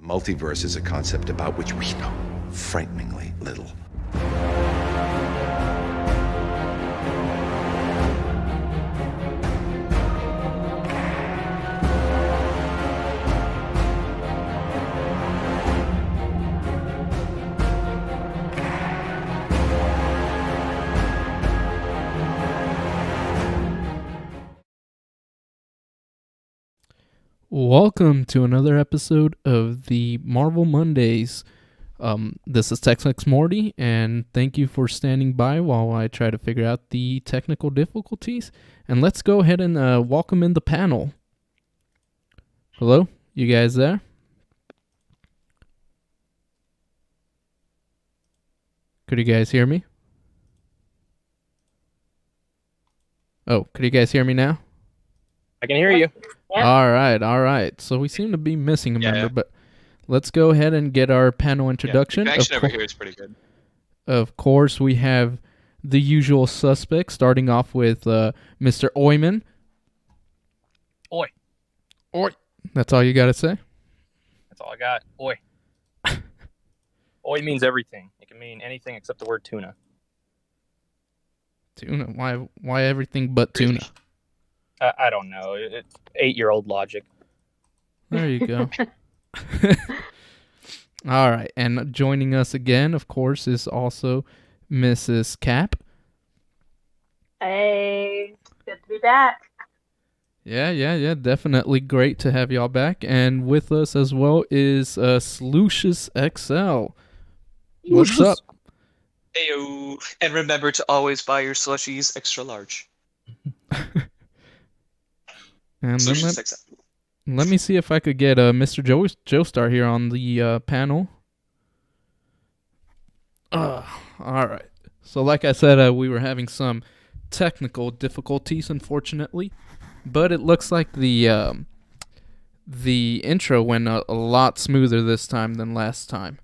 Multiverse is a concept about which we know frighteningly little. Welcome to another episode of the Marvel Mondays. This is Tex-Mex Morty, and thank you for standing by while I try to figure out the technical difficulties. And let's go ahead and welcome in the panel. Hello, you guys there? Could you guys hear me? Oh, could you guys hear me now? I can hear you. Yep. All right. So we seem to be missing a member, but let's go ahead and get our panel introduction. The connection over here is pretty good. Of course, we have the usual suspects, starting off with Mr. Oyman. Oi. Oi. That's all you got to say? That's all I got. Oi. Oi means everything. It can mean anything except the word tuna. Tuna? Why everything but tuna? I don't know. It's 8-year-old logic. There you go. All right. And joining us again, of course, is also Mrs. Cap. Hey, good to be back. Yeah. Definitely great to have y'all back. And with us as well is Slucious XL. What's up? Heyo. And remember to always buy your slushies extra large. And then let me see if I could get Mr. Joestar here on the panel. All right. So like I said, we were having some technical difficulties, unfortunately. But it looks like the intro went a lot smoother this time than last time.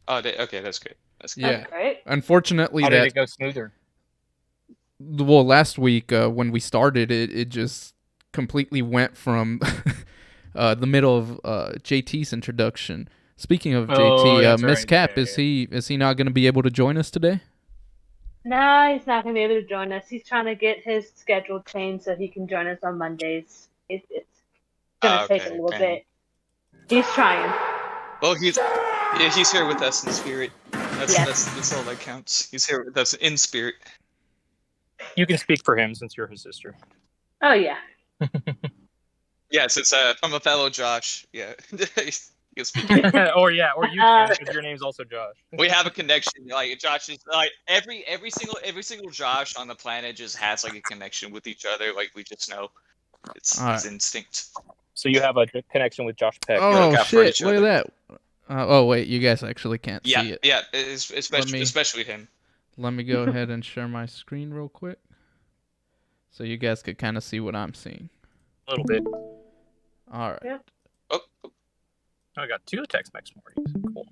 Oh, okay, that's great. That's Yeah. That's great. Unfortunately, How did it go smoother? Well, last week when we started, it just completely went from the middle of JT's introduction. Speaking of JT, Miss right. Cap, Yeah. is he not going to be able to join us today? No, he's not going to be able to join us. He's trying to get his schedule changed so he can join us on Mondays. It's going to take a little bit. He's trying. Well, he's here with us in spirit. That's all that counts. He's here with us in spirit. You can speak for him since you're his sister. Oh, yeah. Yes, it's from a fellow Josh. Yeah. He'll speak. or you can, because your name's also Josh. We have a connection. Like Josh is like every single Josh on the planet just has like a connection with each other. Like we just know. It's instinct. So you have a connection with Josh Peck. Oh shit! Look at that. Oh wait, you guys actually can't see it. Yeah, especially him. Let me go ahead and share my screen real quick, so you guys could kind of see what I'm seeing. A little bit. All right. Yep. Oh. I got 2 Tex-Mex Mortys. Cool.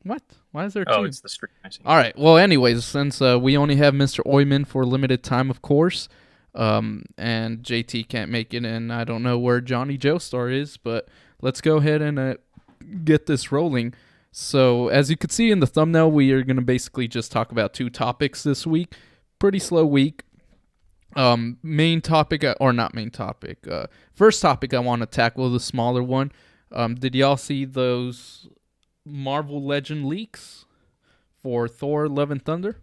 What? Why is there 2? Oh, it's the stream. I see. All right. Well, anyways, since we only have Mr. Oyman for a limited time, of course, and JT can't make it, and I don't know where Johnny Joestar is, but let's go ahead and get this rolling. So, as you can see in the thumbnail, we are going to basically just talk about 2 topics this week. Pretty slow week. Main topic, or not main topic. First topic I want to tackle, the smaller one. Did y'all see those Marvel Legend leaks for Thor Love and Thunder?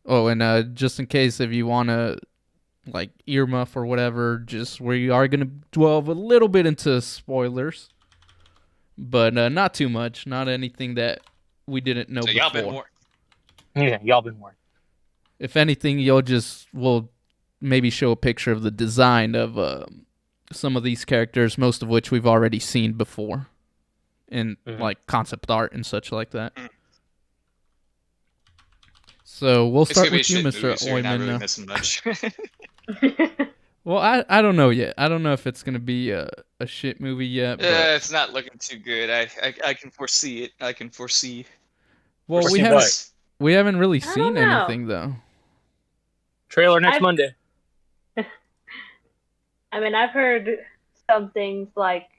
Oh, and just in case if you want to like earmuff or whatever, just we are going to delve a little bit into spoilers. But not too much. Not anything that we didn't know before. Y'all been warned. Yeah, y'all been warned. If anything, we'll maybe show a picture of the design of some of these characters, most of which we've already seen before in like concept art and such like that. So we'll start with you, Mr. Oyman. Not really Oyman. missing much. Well, I don't know yet. I don't know if it's going to be a shit movie yet. But... it's not looking too good. I can foresee it. I can foresee. Well, we haven't really seen anything, though. Trailer next Monday. I mean, I've heard some things like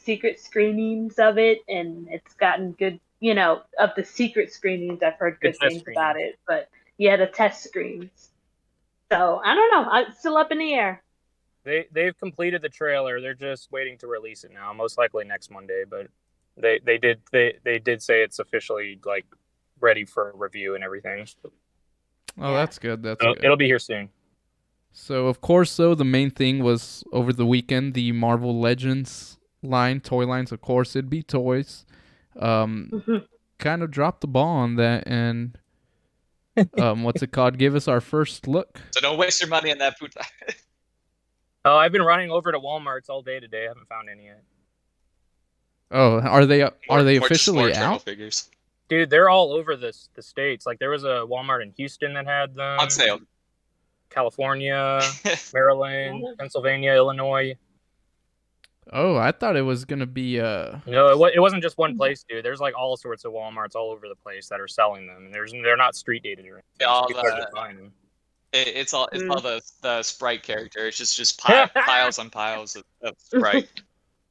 secret screenings of it, and it's gotten good. Of the secret screenings, I've heard good things about it. But yeah, the test screens. So I don't know. It's still up in the air. They've completed the trailer. They're just waiting to release it now, most likely next Monday. But they did say it's officially like ready for review and everything. Oh, that's good. That's good. It'll be here soon. So of course, though, the main thing was over the weekend the Marvel Legends line, toy lines. Of course, it'd be toys. Kind of dropped the ball on that, and what's it called? Give us our first look. So don't waste your money on that food. Oh, I've been running over to Walmart's all day today. I haven't found any yet. Oh, are they officially out? Figures. Dude, they're all over the states. Like there was a Walmart in Houston that had them on sale. California, Maryland, Pennsylvania, Illinois. Oh, I thought it was gonna be No, it wasn't just one place, dude. There's like all sorts of Walmarts all over the place that are selling them, and they're not street dated or anything. It's all the Sprite character. It's just piles on piles of Sprite.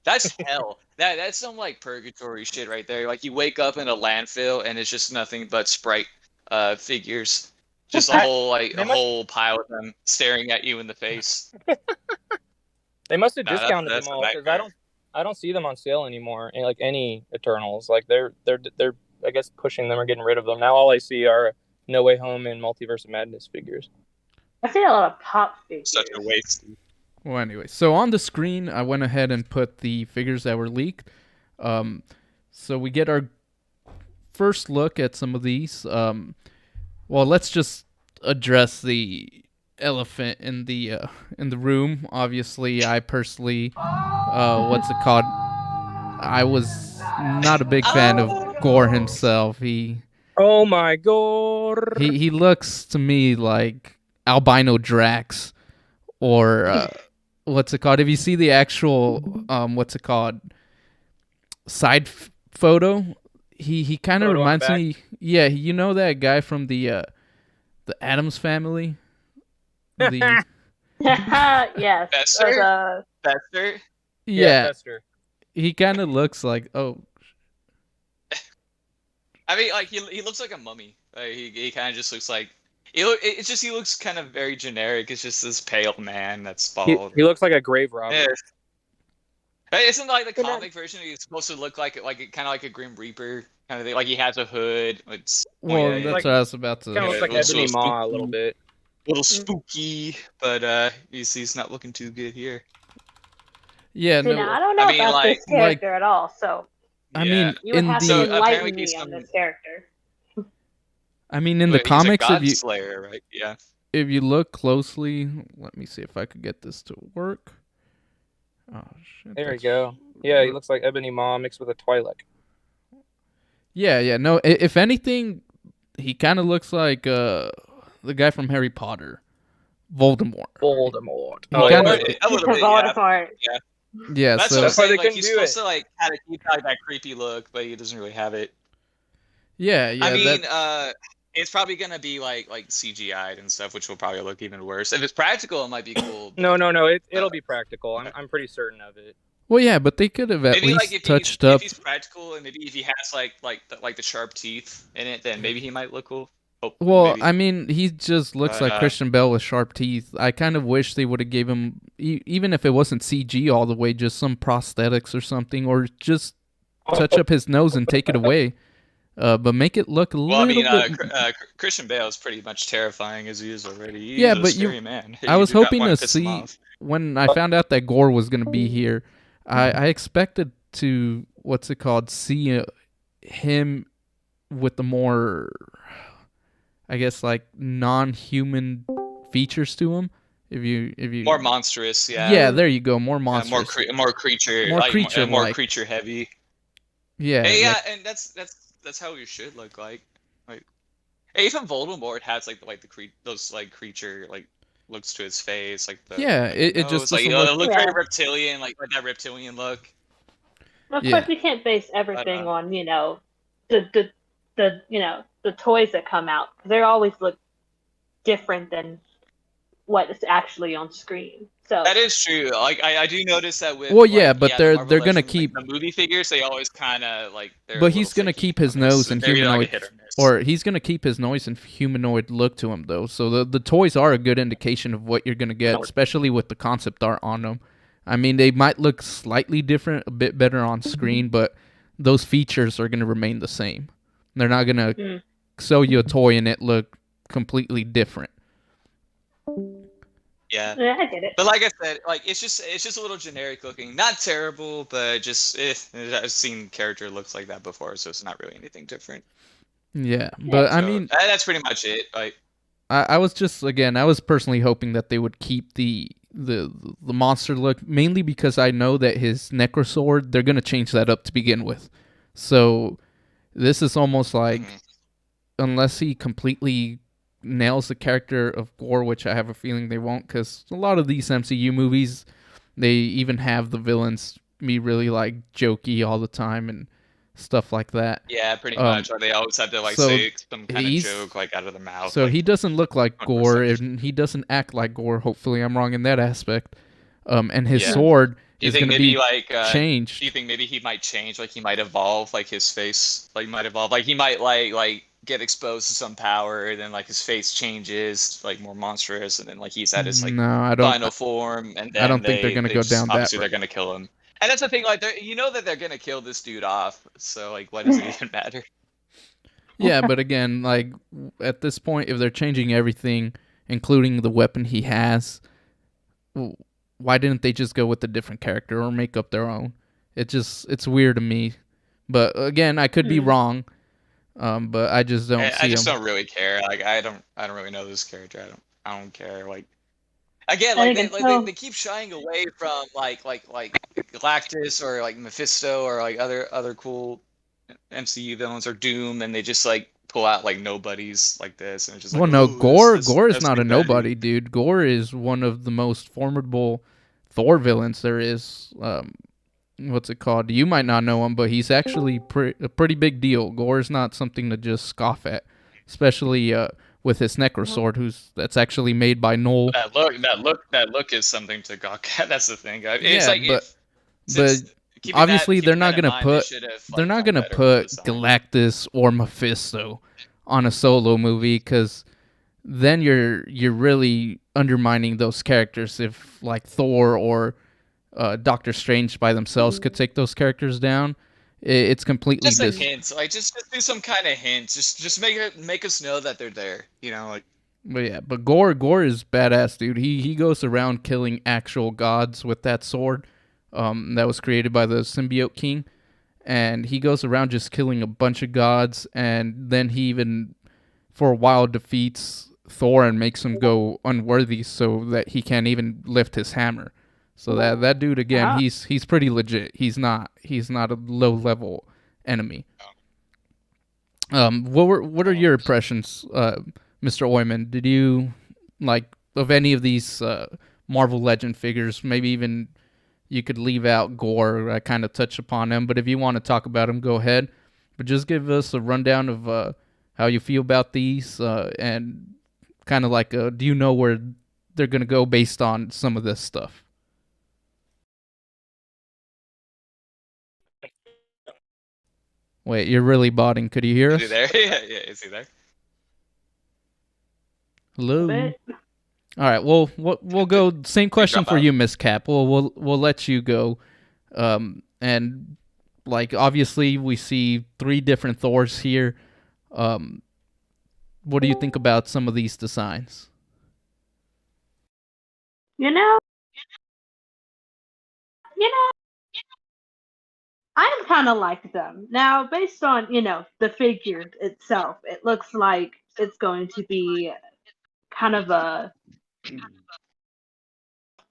That's hell. That's some like purgatory shit right there. Like you wake up in a landfill and it's just nothing but Sprite figures. Just a whole pile of them staring at you in the face. They must have discounted them all because I don't see them on sale anymore. Like any Eternals, like they're I guess pushing them or getting rid of them. Now all I see are No Way Home and Multiverse of Madness figures. I see a lot of pop figures. Such a waste. Well, anyway, so on the screen, I went ahead and put the figures that were leaked. So we get our first look at some of these. Well, let's just address the elephant in the room. Obviously, I personally, I was not a big fan of Gore himself. Oh my god! He looks to me like albino Drax, or what's it called? If you see the actual side photo, he kind of reminds me. Yeah, you know that guy from the Addams Family. Yes. Fester? Fester? Yeah. Fester. He kind of looks like I mean, like he looks like a mummy. He kind of just looks like he looks kind of very generic. It's just this pale man that's bald. He looks like a grave robber. Yeah. Isn't like the comic version? He's supposed to look like kind of like a Grim Reaper kind of thing. Like he has a hood. That's what I was about to. Kind of looks like Ebony Maw a little bit. A little spooky, but he's not looking too good here. Yeah, no. I don't know about this character at all. So I mean, you would have to enlighten me on this character. I mean, in the comics, he's a God Slayer, right? Yeah. If you look closely, let me see if I could get this to work. Oh shit! There you go. Yeah, he looks like Ebony Maw mixed with a Twi'lek. Yeah. No, if anything, he kind of looks like the guy from Harry Potter, Voldemort. Voldemort. Voldemort. Yeah. Yeah, that's so what I'm saying. Like, he's supposed to like kind of keep like that creepy look, but he doesn't really have it. Yeah. I mean, it's probably gonna be like CGI'd and stuff, which will probably look even worse. If it's practical, it might be cool. No, it'll be practical. I'm pretty certain of it. Well, yeah, but they could have at least touched up. If he's practical, and maybe if he has like the sharp teeth in it, then maybe he might look cool. Well, maybe. I mean, he just looks like Christian Bale with sharp teeth. I kind of wish they would have gave him, even if it wasn't CG all the way, just some prosthetics or something, or just touch up his nose and take it away. But make it look a little bit... Christian Bale is pretty much terrifying as he is already. He's a scary man. I was hoping to see, when I found out that Gore was going to be here, I expected to, see him with the more... I guess like non-human features to him. If you more monstrous, yeah. Yeah, there you go, more monstrous. More creature, more creature heavy. Yeah. Hey, yeah, and that's how you should look like. Even Voldemort has those creature looks to his face, like the it just it looks very reptilian, like that reptilian look. Of course, we can't base everything on the toys that come out. They always look different than what is actually on screen. So that is true. Like I do notice that with Well, yeah, but the they're Marvel gonna Legends, keep. like, the movie figures. They always kind of like they're a But little he's gonna flaky keep his on this. nose and They're either, like, a humanoid, hit or miss. or he's gonna keep his nose and humanoid look to him though. So the toys are a good indication of what you're gonna get, especially with the concept art on them. I mean, they might look slightly different, a bit better on screen, but those features are gonna remain the same. They're not gonna sell you a toy and it look completely different. Yeah, I get it. but like I said, like it's just a little generic looking. Not terrible, but just I've seen character looks like that before, so it's not really anything different. Yeah, but So, I mean, that's pretty much it. Like I was just I was personally hoping that they would keep the monster look, mainly because I know that his Necrosword, they're gonna change that up to begin with. So this is almost like, unless he completely nails the character of Gore, which I have a feeling they won't, because a lot of these MCU movies, they even have the villains be really like jokey all the time and stuff like that. yeah, pretty much. Or they always have to like so say some kind of joke like out of their mouth. So like, he doesn't look like 100%. Gore, and he doesn't act like Gore. Hopefully, I'm wrong in that aspect. And his sword is going to be like changed. Do you think maybe he might change? Like he might evolve, like his face, like might evolve, like he might like get exposed to some power, and then like his face changes, like more monstrous, and then like he's at his like final form, and then I don't think they're going to go down that. Obviously, they're going to kill him, and that's the thing. Like, you know that they're going to kill this dude off, so like, what does it even matter? Yeah, but again, like at this point, if they're changing everything, including the weapon he has, why didn't they just go with a different character or make up their own? It's weird to me. But again, I could be wrong. But I just don't see I just him. don't really care. Like I don't really know this character. I don't care. Like again, like they keep shying away from like Galactus or like Mephisto or like other cool MCU villains or Doom, and they just like pull out like nobodies like this, and it's just like, well, no, Gore is not a bad nobody, dude. Gore is one of the most formidable Thor villains there is. What's it called? You might not know him, but he's actually a pretty big deal. Gore is not something to just scoff at, especially with his Necrosword, that's actually made by Knoll. That look is something to gawk at. That's the thing. It's but obviously they're not gonna put Galactus or Mephisto on a solo movie, because then you're really undermining those characters. If like Thor or Doctor Strange by themselves could take those characters down, it's completely just a hint. Like just do some kind of hint. Just make us know that they're there. You know, like. But yeah, but Gore is badass, dude. He goes around killing actual gods with that sword. That was created by the Symbiote King, and he goes around just killing a bunch of gods, and then he even, for a while, defeats Thor and makes him go unworthy, so that he can't even lift his hammer. So that dude again, he's pretty legit. He's not a low level enemy. What are your impressions, Mr. Oyman? Did you like of any of these Marvel Legend figures? Maybe even you could leave out Gore. I kind of touched upon him, but if you want to talk about him, go ahead. But just give us a rundown of how you feel about these, and kind of like, do you know where they're going to go based on some of this stuff? Wait, you're really botting. Could you hear us? Is he there? Yeah, is he there? Hello. All right. Well, we'll go. Same question for you, Miss Cap. We'll let you go. And like obviously we see 3 different Thors here. What do you think about some of these designs? You know, I kind of like them. Now, based on, the figure itself, it looks like it's going to be kind of I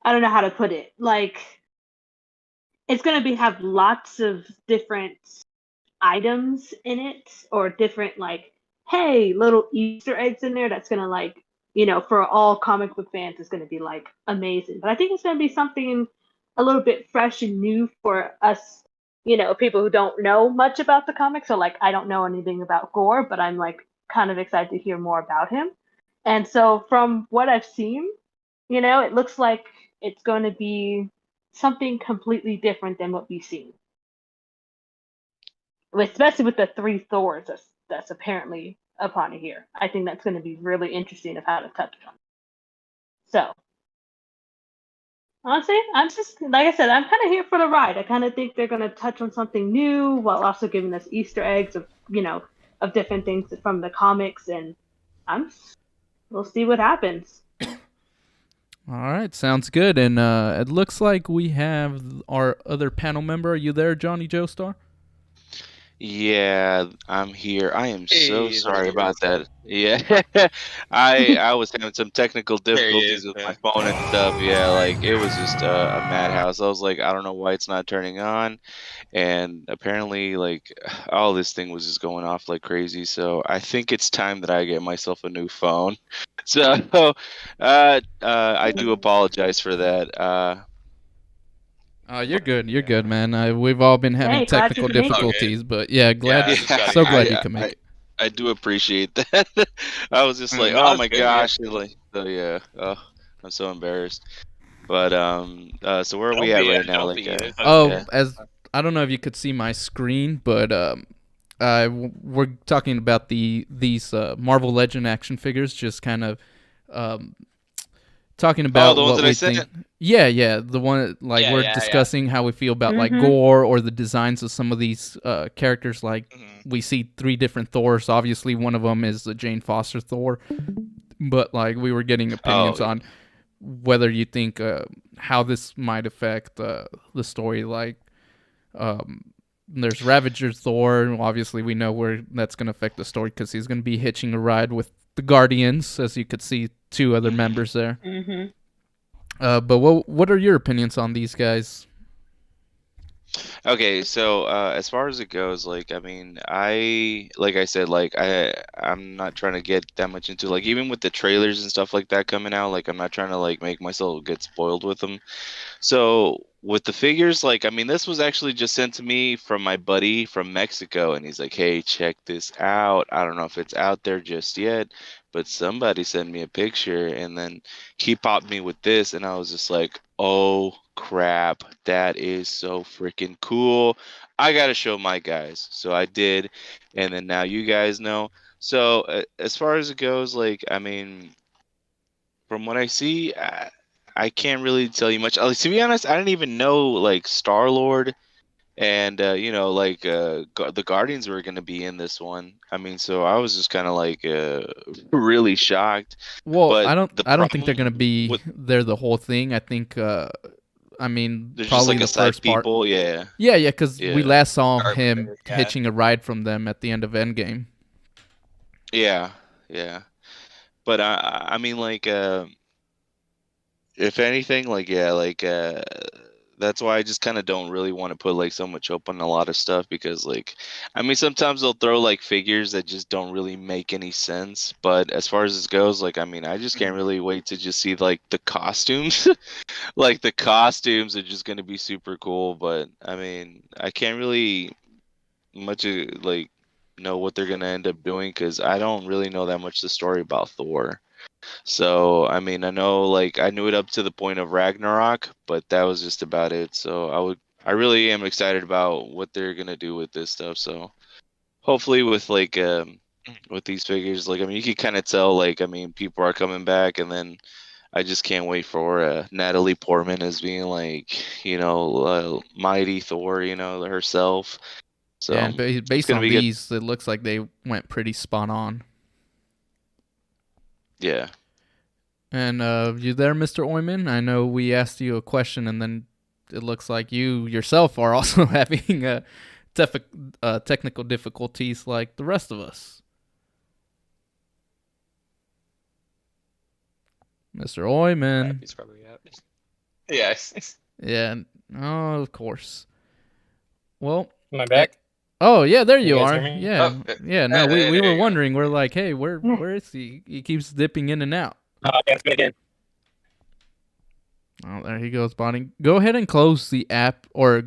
don't know how to put it. Like, it's going to have lots of different items in it, or different, like, hey, little Easter eggs in there that's going to, like, for all comic book fans, it's going to be, like, amazing. But I think it's going to be something a little bit fresh and new for us, people who don't know much about the comics. So, like, I don't know anything about Gore, but I'm, like, kind of excited to hear more about him. And so from what I've seen, You know, it looks like it's going to be something completely different than what we've seen. Especially with the 3 Thors that's apparently upon here. I think that's going to be really interesting of how to touch on. So, honestly, I'm just, like I said, I'm kind of here for the ride. I kind of think they're going to touch on something new while also giving us Easter eggs of, of different things from the comics, and we'll see what happens. All right, sounds good. And it looks like we have our other panel member. Are you there, Johnny Joestar? Yeah, I'm here. I am so sorry about that. Yeah, I was having some technical difficulties with my phone and stuff. Yeah, like it was just a madhouse. I was like, I don't know why it's not turning on, and apparently, like, all this thing was just going off like crazy. So I think it's time that I get myself a new phone. So, I do apologize for that. You're good. You're good, man. We've all been having technical difficulties, but yeah, so glad you can make it. I do appreciate that. I was just like, oh my gosh, like, so yeah, I'm so embarrassed. But so where are we at right now? Like, as I don't know if you could see my screen, but we're talking about these Marvel Legend action figures, just kind of talking about the ones what that we I sent? think. Yeah, the one we're discussing how we feel about like gore or the designs of some of these characters. Like we see 3 different Thors. Obviously, one of them is the Jane Foster Thor, but like we were getting opinions on whether you think how this might affect the story. Like there's Ravager Thor. Obviously, we know where that's going to affect the story because he's going to be hitching a ride with the Guardians, as you could see 2 other members there. But what are your opinions on these guys? Okay, so as far as it goes, like I mean, like I said, like I'm not trying to get that much into like even with the trailers and stuff like that coming out, like I'm not trying to like make myself get spoiled with them. So with the figures, like I mean, this was actually just sent to me from my buddy from Mexico, and he's like, "Hey, check this out. I don't know if it's out there just yet, but somebody sent me a picture," and then he popped me with this, and I was just like, "Oh crap, that is so freaking cool. I gotta show my guys." So I did, and then now you guys know. So as far as it goes, like I mean, from what I see, I can't really tell you much. To be honest, I didn't even know like Star-Lord and like the Guardians were gonna be in this one. I mean, so I was just kind of like really shocked. Well, but I don't think they're gonna be there the whole thing. I think I mean there's probably just the like first part. people, yeah, because we last saw him hitching a ride from them at the end of Endgame. Yeah. But I mean, like, if anything, like, yeah, like, that's why I just kind of don't really want to put like so much hope on a lot of stuff because, like, I mean, sometimes they'll throw like figures that just don't really make any sense. But as far as this goes, like, I mean, I just can't really wait to just see like the costumes. Like, the costumes are just gonna be super cool. But I mean, I can't really much like know what they're gonna end up doing because I don't really know that much the story about Thor. So I mean, I know like I knew it up to the point of Ragnarok, but that was just about it. So I really am excited about what they're gonna do with this stuff. So hopefully with like with these figures, like I mean, you can kind of tell like I mean people are coming back, and then I just can't wait for Natalie Portman as being like mighty Thor, herself. So and based on these, it looks like they went pretty spot on. Yeah. And you there, Mr. Oyman? I know we asked you a question, and then it looks like you yourself are also having technical difficulties like the rest of us. Mr. Oyman. He's probably out. Yes. Yeah. Oh, of course. Well. Am I back? Oh yeah, there you are. Yeah. Yeah. No, we were wondering. We're like, hey, where is he? He keeps dipping in and out. That's me again. Oh, there he goes, botting. Go ahead and close the app or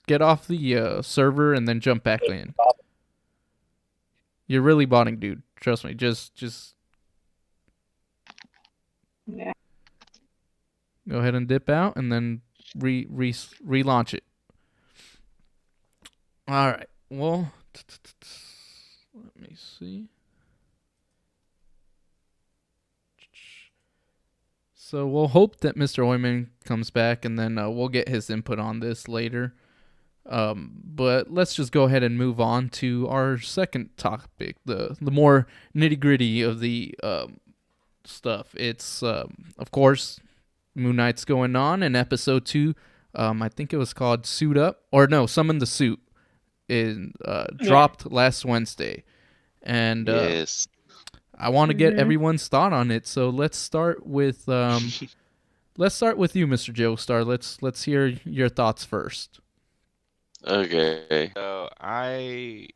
get off the server and then jump back in. You're really botting, dude. Trust me. Just. Yeah. Go ahead and dip out, and then relaunch it. All right. Well, let me see. So we'll hope that Mr. Oyman comes back, and then we'll get his input on this later. But let's just go ahead and move on to our second topic, the more nitty-gritty of the stuff. It's, of course, Moon Knight's going on, and episode 2, I think it was called Suit Up, or no, Summon the Suit, dropped last Wednesday. And yes. I want to get everyone's thought on it, so let's start with you, Mr. Joestar. Let's hear your thoughts first. Okay. So I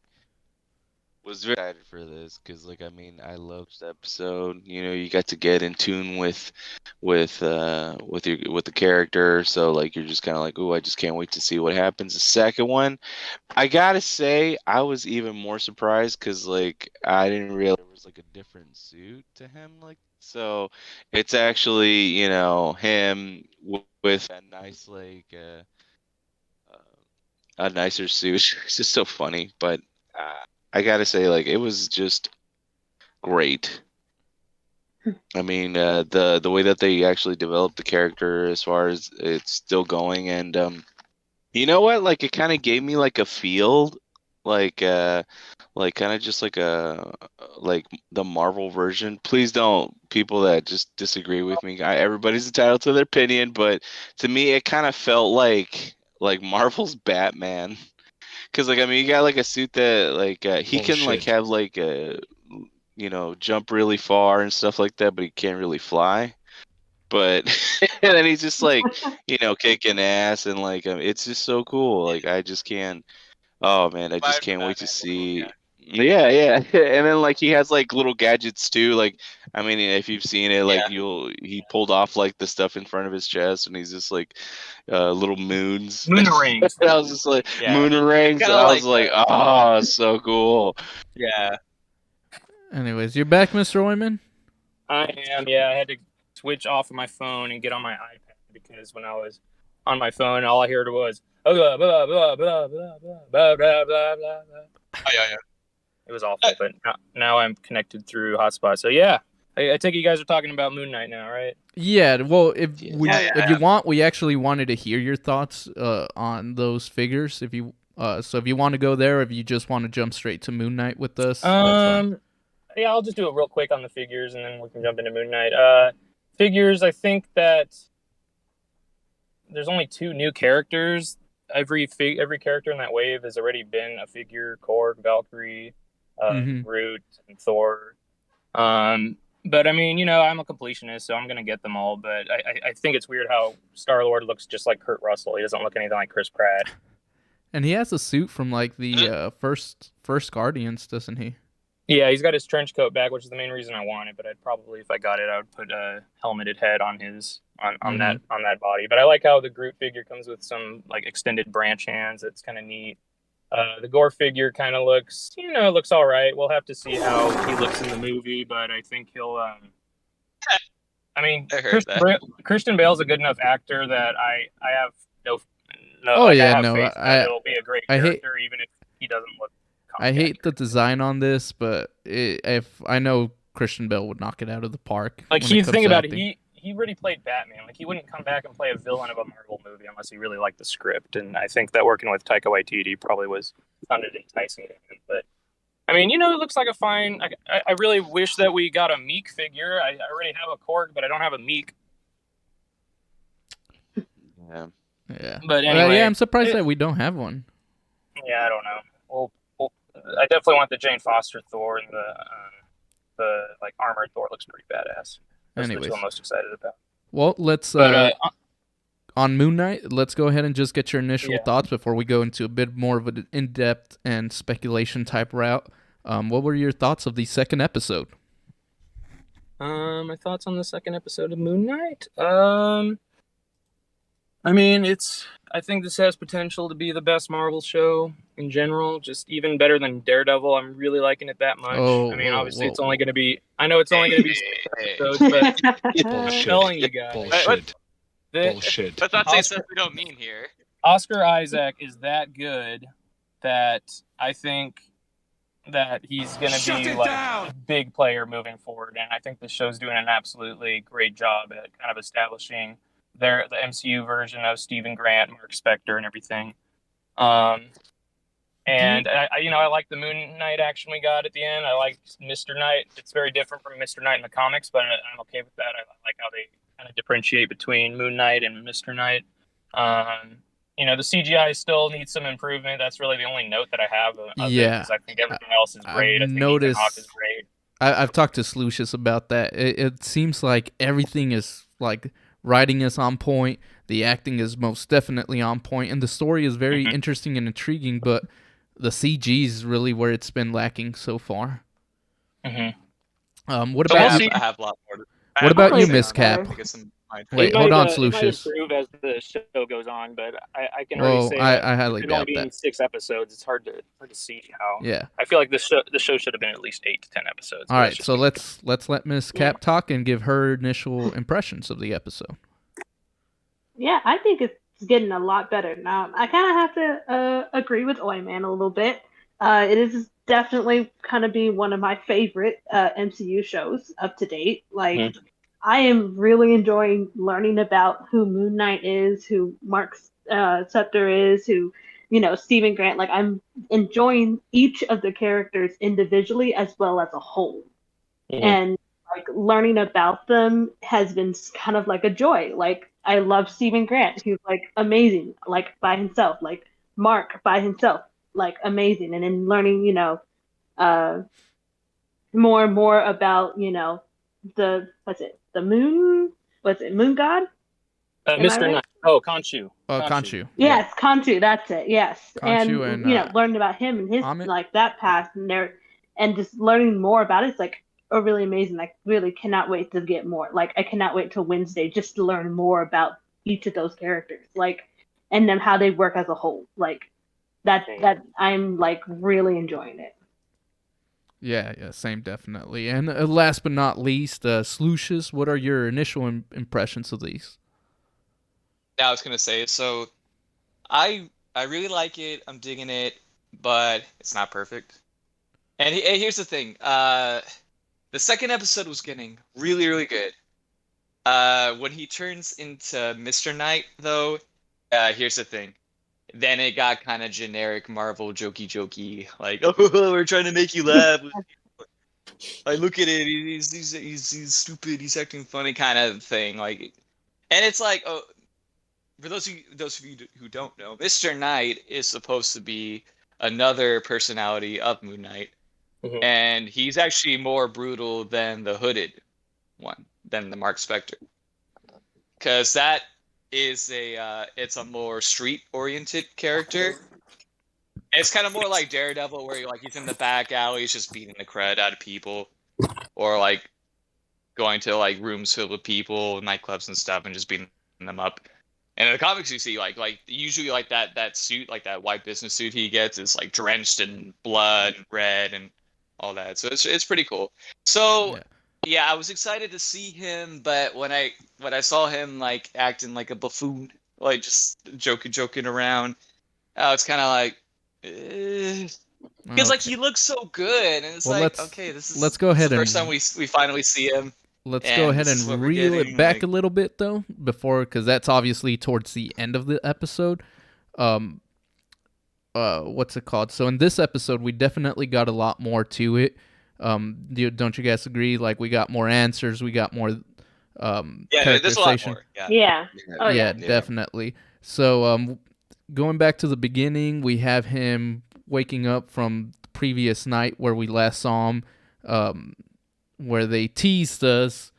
was very excited for this because, like, I mean, I loved the episode. You know, you got to get in tune with the character, so like you're just kind of like, oh, I just can't wait to see what happens. The second one, I gotta say, I was even more surprised because, like, I didn't realize there was like a different suit to him, like, so it's actually, you know, him with a nice, like, a nicer suit. It's just so funny, but I gotta say, like, it was just great. I mean, the way that they actually developed the character, as far as it's still going, and you know what? Like, it kind of gave me like a feel, like kind of just like the Marvel version. Please don't, people that just disagree with me. Everybody's entitled to their opinion, but to me, it kind of felt like Marvel's Batman. Because, like, I mean, you got like a suit that like he can like have like you know, jump really far and stuff like that, but he can't really fly. But and then he's just like, you know, kicking ass, and like it's just so cool. Like, I just can't. Oh man, I just can't wait to see. Yeah, yeah. And then like he has like little gadgets too. Like, I mean, if you've seen it, like he pulled off like the stuff in front of his chest, and he's just like little moons. Moon rings. I was just like moon rings. I was like, oh, so cool. Yeah. Anyways, you're back, Mr. Oyman? I am. Yeah, I had to switch off of my phone and get on my iPad because when I was on my phone, all I heard was blah blah blah blah blah blah blah blah blah blah. Oh yeah. It was awful, but now I'm connected through hotspot. So yeah, I take it you guys are talking about Moon Knight now, right? Yeah. Well, if you want, we actually wanted to hear your thoughts on those figures. If you if you want to go there, or if you just want to jump straight to Moon Knight with us. Yeah, I'll just do it real quick on the figures, and then we can jump into Moon Knight. Figures, I think that there's only 2 new characters. Every character in that wave has already been a figure: Korg, Valkyrie, Groot, and Thor. But I mean, you know, I'm a completionist, so I'm gonna get them all. But I think it's weird how Star-Lord looks just like Kurt Russell. He doesn't look anything like Chris Pratt. And he has a suit from like the first Guardians, doesn't he? Yeah, he's got his trench coat back, which is the main reason I want it. But I'd probably, if I got it, I would put a helmeted head on his on that body. But I like how the Groot figure comes with some like extended branch hands. It's kind of neat. The Gore figure kind of looks all right. We'll have to see how he looks in the movie, but I think he'll. I mean, Christian Bale's a good enough actor that I have no. Oh like, yeah, I have no, faith that it'll be a great character, even if he doesn't look. I hate the design on this, but if I know Christian Bale would knock it out of the park. Like, he's thinking about it, he already played Batman. Like, he wouldn't come back and play a villain of a Marvel movie unless he really liked the script. And I think that working with Taika Waititi probably sounded enticing to him. But I mean, you know, it looks like a fine. I really wish that we got a Meek figure. I already have a Korg, but I don't have a Meek. Yeah. But anyway, I'm surprised that we don't have one. Yeah, I don't know. I definitely want the Jane Foster Thor, and the like armored Thor looks pretty badass. That's the 2 I'm most excited about. Well, let's on Moon Knight, let's go ahead and just get your initial thoughts before we go into a bit more of an in-depth and speculation type route. What were your thoughts of the second episode? My thoughts on the second episode of Moon Knight? I mean, I think this has potential to be the best Marvel show in general, just even better than Daredevil. I'm really liking it that much. I mean, obviously, it's only going to be... I know it's only going to be 6 episodes, but I'm telling you guys... Bullshit. Let's not say stuff we don't mean here. Oscar Isaac is that good that I think that he's going to be like a big player moving forward. And I think the show's doing an absolutely great job at kind of establishing the MCU version of Stephen Grant, Mark Spector, and everything. And I like the Moon Knight action we got at the end. I like Mr. Knight. It's very different from Mr. Knight in the comics, but I'm okay with that. I like how they kind of differentiate between Moon Knight and Mr. Knight. The CGI still needs some improvement. That's really the only note that I have of it, because I think everything else is great. I think Ethan Hawke is great. I've talked to Lucius about that. It seems like everything is like writing is on point, the acting is most definitely on point, and the story is very interesting and intriguing, but the CG is really where it's been lacking so far. What about you? I have a lot more. What about you, Miss Cap? Wait, hold on, Lucius. It might improve as the show goes on, but I can already say I highly doubt only being that. 6 episodes, it's hard to see how. Yeah, I feel like the show should have been at least 8 to 10 episodes. All right, so let's let Miss Cap talk and give her initial impressions of the episode. Yeah, I think it's getting a lot better now. I kind of have to agree with Oyman a little bit. It is definitely kind of be one of my favorite MCU shows up to date. Like. I am really enjoying learning about who Moon Knight is, who Mark Spector is, who, Stephen Grant. Like, I'm enjoying each of the characters individually as well as a whole. And, like, learning about them has been kind of like a joy. Like, I love Stephen Grant. He's, like, amazing, like, by himself. Like, Mark by himself, like, amazing. And then learning, more and more about, Moon God? Mr. Knight. Oh, Khonshu. Khonshu. Yes, Khonshu, that's it, yes. Khonshu and learning about him and his, that past, and just learning more about it, it's, like, really amazing. I really cannot wait to get more. Like, I cannot wait till Wednesday just to learn more about each of those characters, like, and then how they work as a whole. Like, that I'm, like, really enjoying it. Yeah, same, definitely. And last but not least, Slucius, what are your initial impressions of these? Yeah, I was gonna say, so I really like it. I'm digging it, but it's not perfect. And here's the thing: the second episode was getting really, really good. When he turns into Mr. Knight, though, here's the thing. Then it got kind of generic Marvel jokey, like, oh, we're trying to make you laugh. Like, look at it, he's stupid, he's acting funny, kind of thing. Like, and it's like, oh, for those of you who don't know, Mr. Knight is supposed to be another personality of Moon Knight, and he's actually more brutal than the hooded one, than the Mark Spector, because that is it's a more street-oriented character. It's kind of more like Daredevil, where he's in the back alleys just beating the crud out of people, or like going to like rooms filled with people, nightclubs and stuff, and just beating them up. And in the comics, you see like usually like that suit, like that white business suit he gets, is like drenched in blood and red and all that. So it's pretty cool. So. Yeah, I was excited to see him, but when I saw him like acting like a buffoon, like just joking around, it's kind of like, because like he looks so good, and it's okay, let's go ahead the first time we finally see him. Let's go ahead and reel it back a little bit though, because that's obviously towards the end of the episode. What's it called? So in this episode, we definitely got a lot more to it. Don't you guys agree? Like, we got more answers, we got more there's a lot more. Yeah, definitely. So going back to the beginning, we have him waking up from the previous night where we last saw him, where they teased us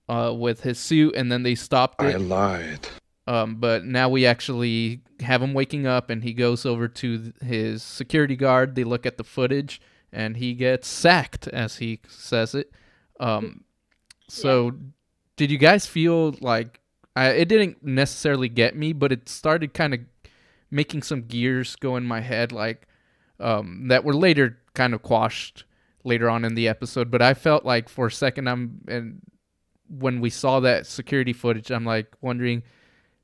with his suit, and then they stopped it. I lied. But now we actually have him waking up, and he goes over to his security guard. They look at the footage, and he gets sacked, as he says it. So did you guys feel like, it didn't necessarily get me, but it started kind of making some gears go in my head, like, that were later kind of quashed later on in the episode. But I felt like for a second, and when we saw that security footage, I'm like wondering,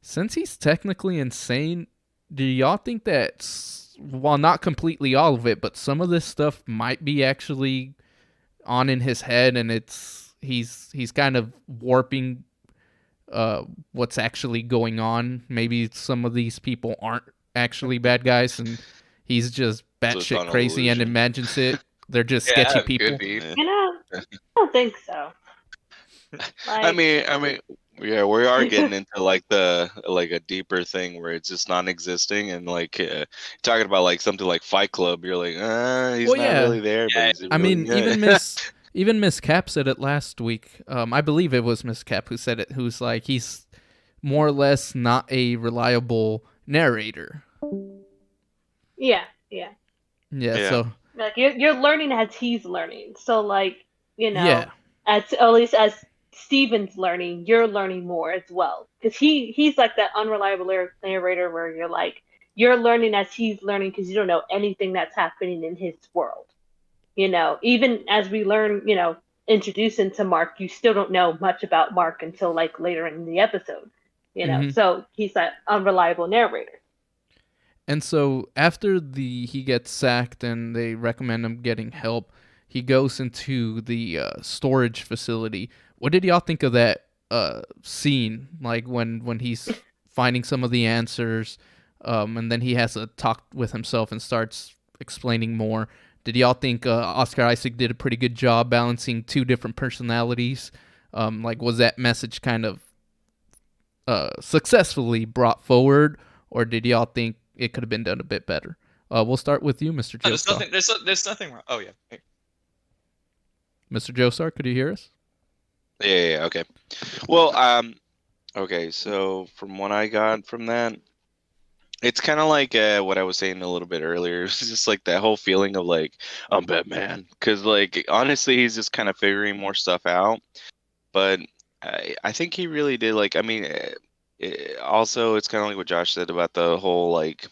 since he's technically insane, do y'all think that, while not completely all of it, but some of this stuff might be actually on in his head, and he's kind of warping what's actually going on? Maybe some of these people aren't actually bad guys, and he's just batshit crazy and imagines it. They're just sketchy people. I don't think so. I mean, yeah, we are getting into like a deeper thing where it's just non-existing, and like talking about like something like Fight Club, you're like, he's not really there. Yeah. But he's I really mean, good. even Miss Cap said it last week. I believe it was Miss Cap who said it. Who's like, he's more or less not a reliable narrator. Yeah. So like you're learning as he's learning. So like, yeah. at least as Steven's learning, you're learning more as well, because he's like that unreliable narrator where you're like, you're learning as he's learning because you don't know anything that's happening in his world. Even as we learn, introduce into Mark, you still don't know much about Mark until like later in the episode. So he's that unreliable narrator. And so after he gets sacked and they recommend him getting help, he goes into the storage facility. What did y'all think of that scene? Like when he's finding some of the answers, and then he has a talk with himself and starts explaining more. Did y'all think Oscar Isaac did a pretty good job balancing two different personalities? Like, was that message kind of successfully brought forward, or did y'all think it could have been done a bit better? We'll start with you, Mr. Joestar. There's nothing wrong. Oh, yeah. Hey. Mr. Joestar, could you hear us? Yeah, okay. Well, okay, so from what I got from that, it's kind of like what I was saying a little bit earlier. It's just like that whole feeling of like, I'm Batman. Because, like, honestly, he's just kind of figuring more stuff out. But I think he really did, like, I mean, also, it's kind of like what Josh said about the whole, like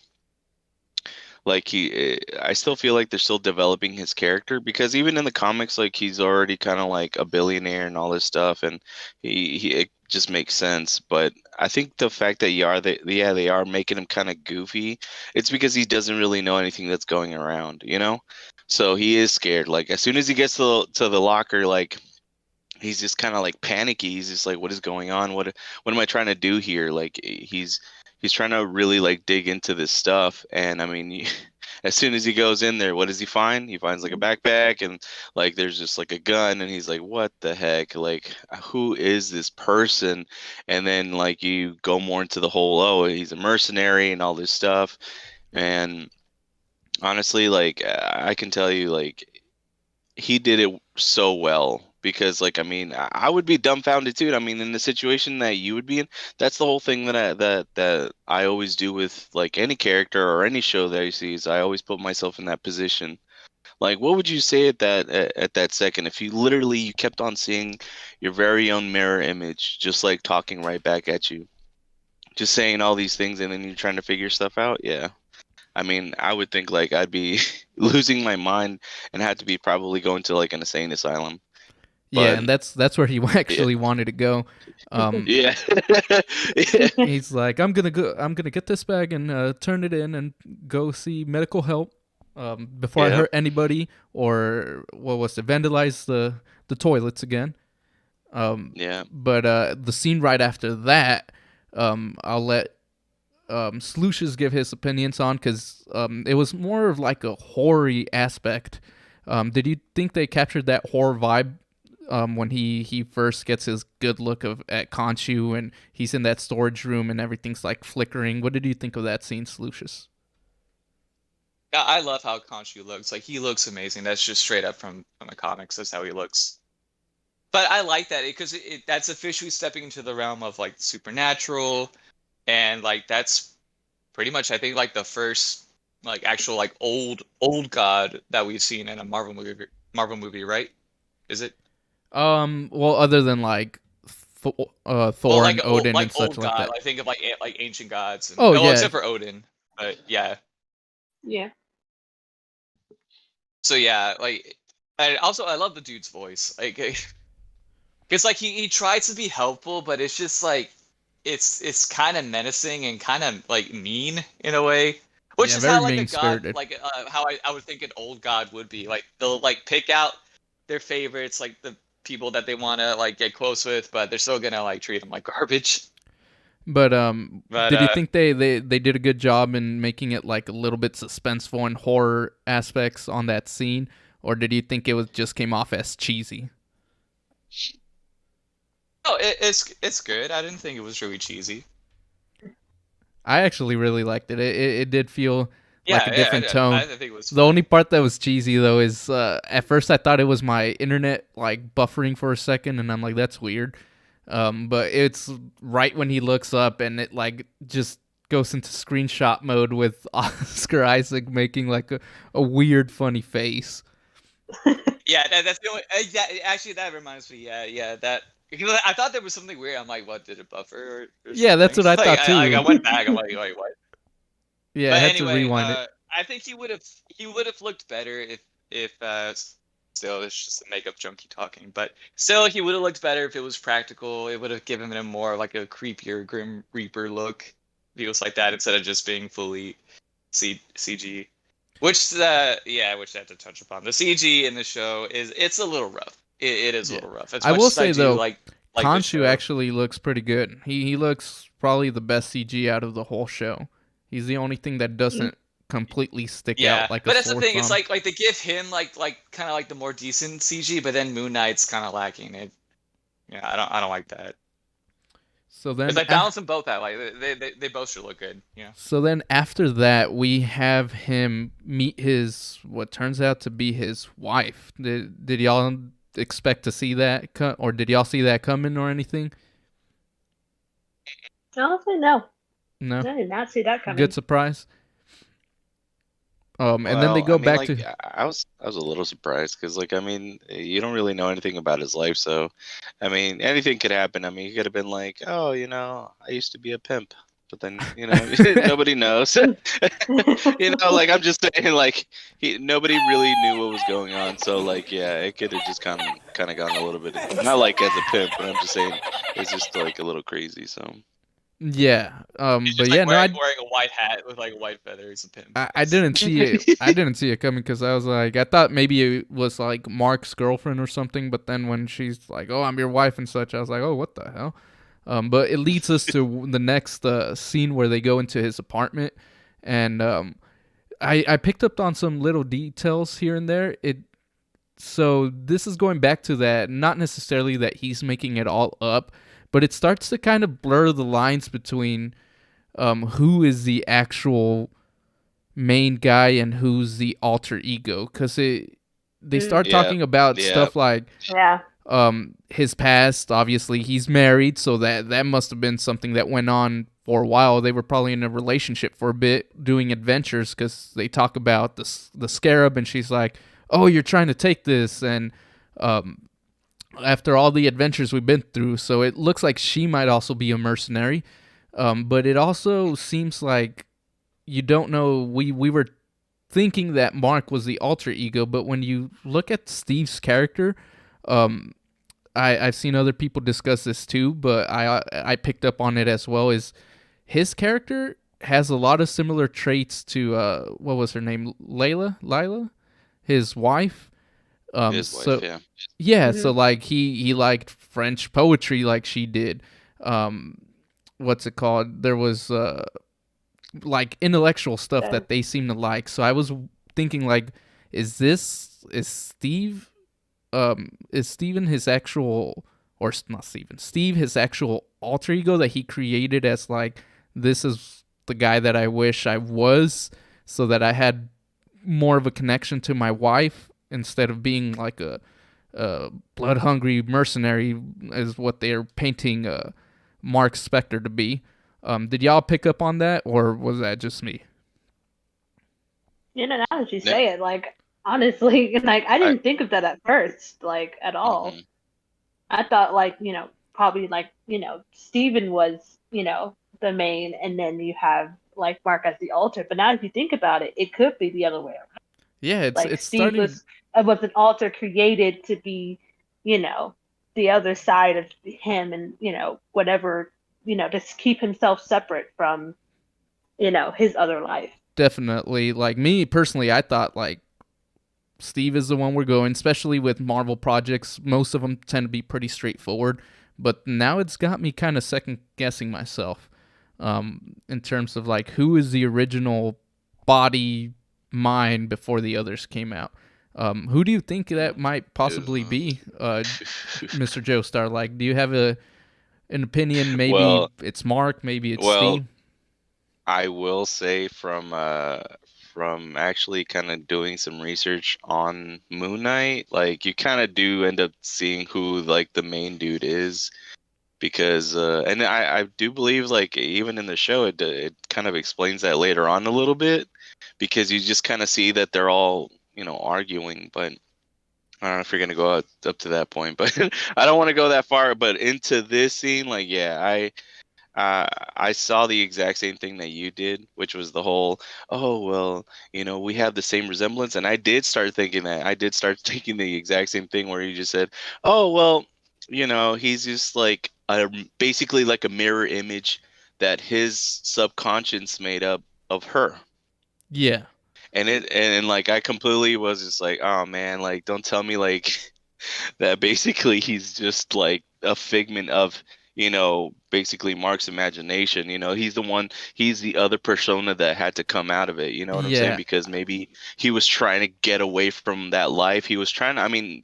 I still feel like they're still developing his character, because even in the comics, like, he's already kind of like a billionaire and all this stuff, and it just makes sense. But I think the fact that they are making him kind of goofy, it's because he doesn't really know anything that's going around, so he is scared. Like, as soon as he gets to the locker, like, he's just kind of like panicky. He's just like, what is going on? What am I trying to do here? Like, he's trying to really like dig into this stuff. And I mean, as soon as he goes in there, what does he find? He finds like a backpack, and like there's just like a gun, and he's like, what the heck? Like, who is this person? And then like you go more into the whole, oh, he's a mercenary and all this stuff. And honestly, like, I can tell you, like, he did it so well. Because, like, I mean, I would be dumbfounded too. I mean, in the situation that you would be in, that's the whole thing that I always do with like any character or any show that I see, is I always put myself in that position. Like, what would you say at that second if you kept on seeing your very own mirror image, just like talking right back at you, just saying all these things, and then you're trying to figure stuff out? Yeah. I mean, I would think like I'd be losing my mind and had to be probably going to like an insane asylum. Yeah, and that's where he actually wanted to go. Yeah. He's like, I'm gonna get this bag and turn it in and go see medical help before I hurt anybody, or what was it, vandalize the toilets again. But the scene right after that, I'll let Slucious give his opinions on, because it was more of like a horror-y aspect. Did you think they captured that horror vibe? When he first gets his good look at Khonshu, and he's in that storage room and everything's like flickering. What did you think of that scene, Slucious? Yeah, I love how Khonshu looks. Like, he looks amazing. That's just straight up from the comics. That's how he looks. But I like that because that's officially stepping into the realm of like supernatural, and like that's pretty much, I think, like the first like actual like old god that we've seen in a Marvel movie, right? Is it? Well, other than like Thor and Odin and such like that. I think of like ancient gods. And, yeah, except for Odin, but yeah. Yeah. So yeah, like, and also I love the dude's voice. Like, it's like he tries to be helpful, but it's just like it's kind of menacing and kind of like mean in a way, which Yeah, is very how like a god, mean-spirited. like how I would think an old god would be. Like they'll like pick out their favorites, like the people that they want to like get close with, but they're still gonna like treat them like garbage. But But did you think they did a good job in making it like a little bit suspenseful and horror aspects on that scene, or did you think it was just came off as cheesy? oh, it's good. I didn't think it was really cheesy. I actually really liked it. It did feel Yeah, like a different tone. I think it was. The only part that was cheesy though is at first I thought it was my internet like buffering for a second, and I'm like, that's weird. But it's right when he looks up and it like just goes into screenshot mode with Oscar Isaac making like a weird funny face. Yeah, that's the only. Yeah, actually, that reminds me. Yeah, that. Because I thought there was something weird. I'm like, what, did it buffer? Or Yeah, that's what I like, thought too. I went back. I'm like, wait, what? Yeah, But I had anyway, to rewind it. I think he would have looked better if still it's just a makeup junkie talking, but still he would have looked better if it was practical. It would have given him more like a creepier Grim Reaper look. If he was like that instead of just being fully CG. Which which I have to touch upon. The CG in the show it's a little rough. It is a little rough. I will say though, like Khonshu actually looks pretty good. He looks probably the best CG out of the whole show. He's the only thing that doesn't completely stick out like a but that's the sore thing. thumb. It's like they give him like kind of like the more decent CG, but then Moon Knight's kind of lacking it. Yeah, I don't like that. So then It's like balance them both out. Like they both should look good. Yeah. So then after that, we have him meet his what turns out to be his wife. Did y'all expect to see that, or did y'all see that coming or anything? Honestly, no. No. I did not see that coming. Good surprise. And then they go back to. I was a little surprised because, like, I mean, you don't really know anything about his life, so, I mean, anything could happen. I mean, he could have been like, oh, you know, I used to be a pimp, but then, you know, nobody knows. You know, like, I'm just saying, like, nobody really knew what was going on, so, like, yeah, it could have just kind of gone a little bit, not like as a pimp, but I'm just saying it's just like a little crazy. So. Yeah, but yeah, wearing a white hat with like white feathers and pins. I didn't see it. I didn't see it coming because I was like, I thought maybe it was like Mark's girlfriend or something. But then when she's like, "Oh, I'm your wife" and such, I was like, "Oh, what the hell?" But it leads us to the next scene where they go into his apartment, and I picked up on some little details here and there. So this is going back to that, not necessarily that he's making it all up. But it starts to kind of blur the lines between who is the actual main guy and who's the alter ego. Because they start talking about stuff like his past. Obviously, he's married, so that must have been something that went on for a while. They were probably in a relationship for a bit, doing adventures, because they talk about the scarab, and she's like, oh, you're trying to take this, and after all the adventures we've been through, so it looks like she might also be a mercenary. But it also seems like you don't know. We were thinking that Mark was the alter ego, but when you look at Steve's character, I've seen other people discuss this too, but I picked up on it as well. Is his character has a lot of similar traits to what was her name, Lila, his wife. His wife, yeah. Yeah, so like he liked French poetry like she did. What's it called? There was like intellectual stuff that they seem to like. So I was thinking like, is Steve his actual, or not Steven, Steve his actual alter ego that he created as like, this is the guy that I wish I was, so that I had more of a connection to my wife instead of being like a blood-hungry mercenary, is what they're painting Mark Spector to be. Did y'all pick up on that, or was that just me? You know, now that you say it, like, honestly, like, I didn't think of that at first, like, at all. Mm-hmm. I thought, like, you know, probably, like, you know, Steven was, you know, the main, and then you have, like, Mark as the alter. But now if you think about it, it could be the other way around. Yeah, it's Steve starting... was an alter created to be, you know, the other side of him, and, you know, whatever just keep himself separate from, his other life. Definitely. Like me personally, I thought like Steve is the one we're going, especially with Marvel projects. Most of them tend to be pretty straightforward, but now it's got me kind of second guessing myself in terms of like who is the original body mind before the others came out. Who do you think that might possibly be, Mr. Joestar? Like, do you have an opinion? Maybe it's Mark, maybe it's Steve. I will say from actually kind of doing some research on Moon Knight, like you kind of do end up seeing who like the main dude is, because and I do believe like even in the show it kind of explains that later on a little bit, because you just kind of see that they're all arguing, but I don't know if you're gonna go up to that point, but I don't want to go that far. But into this scene, like I saw the exact same thing that you did, which was the whole, oh, well, we have the same resemblance. And I did start thinking that. I did start thinking the exact same thing where you just said, oh, well, he's just like basically like a mirror image that his subconscious made up of her. Yeah. And like I completely was just like, oh, man, like don't tell me like that basically he's just like a figment of basically Mark's imagination. He's the other persona that had to come out of it. You know what I'm saying? Because maybe he was trying to get away from that life. He was trying to, I mean,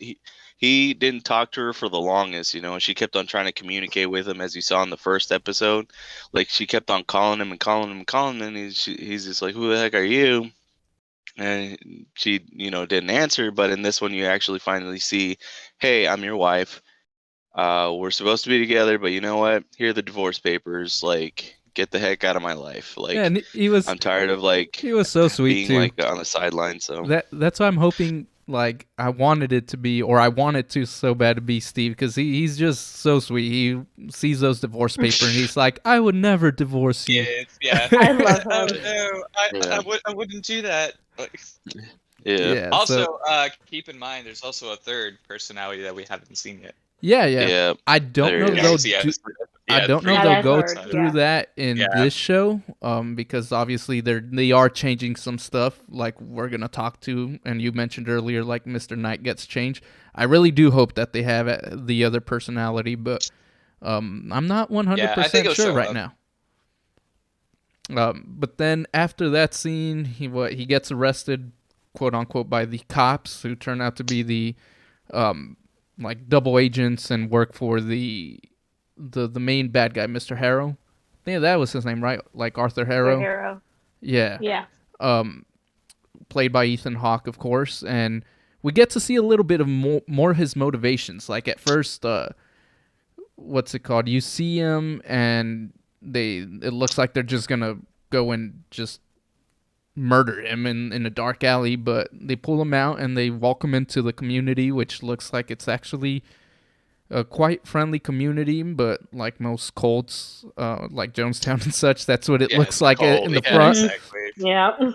he didn't talk to her for the longest, and she kept on trying to communicate with him, as you saw in the first episode. Like she kept on calling him and calling him and calling him, and he's just like, who the heck are you? And she, didn't answer. But in this one, you actually finally see, hey, I'm your wife. We're supposed to be together, but you know what? Here are the divorce papers. Like, get the heck out of my life. Like, yeah, and I'm tired of like he was so sweet being too. Like on the sideline. So that's why I'm hoping. Like, I wanted it to be, or I wanted to so bad to be Steve, because he's just so sweet. He sees those divorce papers and he's like, I would never divorce you. Yeah. I love him. No, I wouldn't do that. Yeah. Also, keep in mind, there's also a third personality that we haven't seen yet. Yeah. I don't know if they'll go through that in this show, because obviously they are changing some stuff, like we're gonna talk to, and you mentioned earlier, like Mr. Knight gets changed. I really do hope that they have the other personality, but I'm not 100% sure right now. But then after that scene, he gets arrested, quote unquote, by the cops, who turn out to be the like double agents and work for the main bad guy, Mr. Harrow. Yeah, that was his name, right? Like Arthur Harrow. Harrow. Yeah. Yeah. Played by Ethan Hawke, of course, and we get to see a little bit of more of his motivations. Like at first, what's it called? You see him, and it looks like they're just gonna go and just murder him in a dark alley, but they pull him out and they walk him into the community, which looks like it's actually a quite friendly community, but like most cults, like Jonestown and such, that's what it looks like in the front. Exactly. Yeah.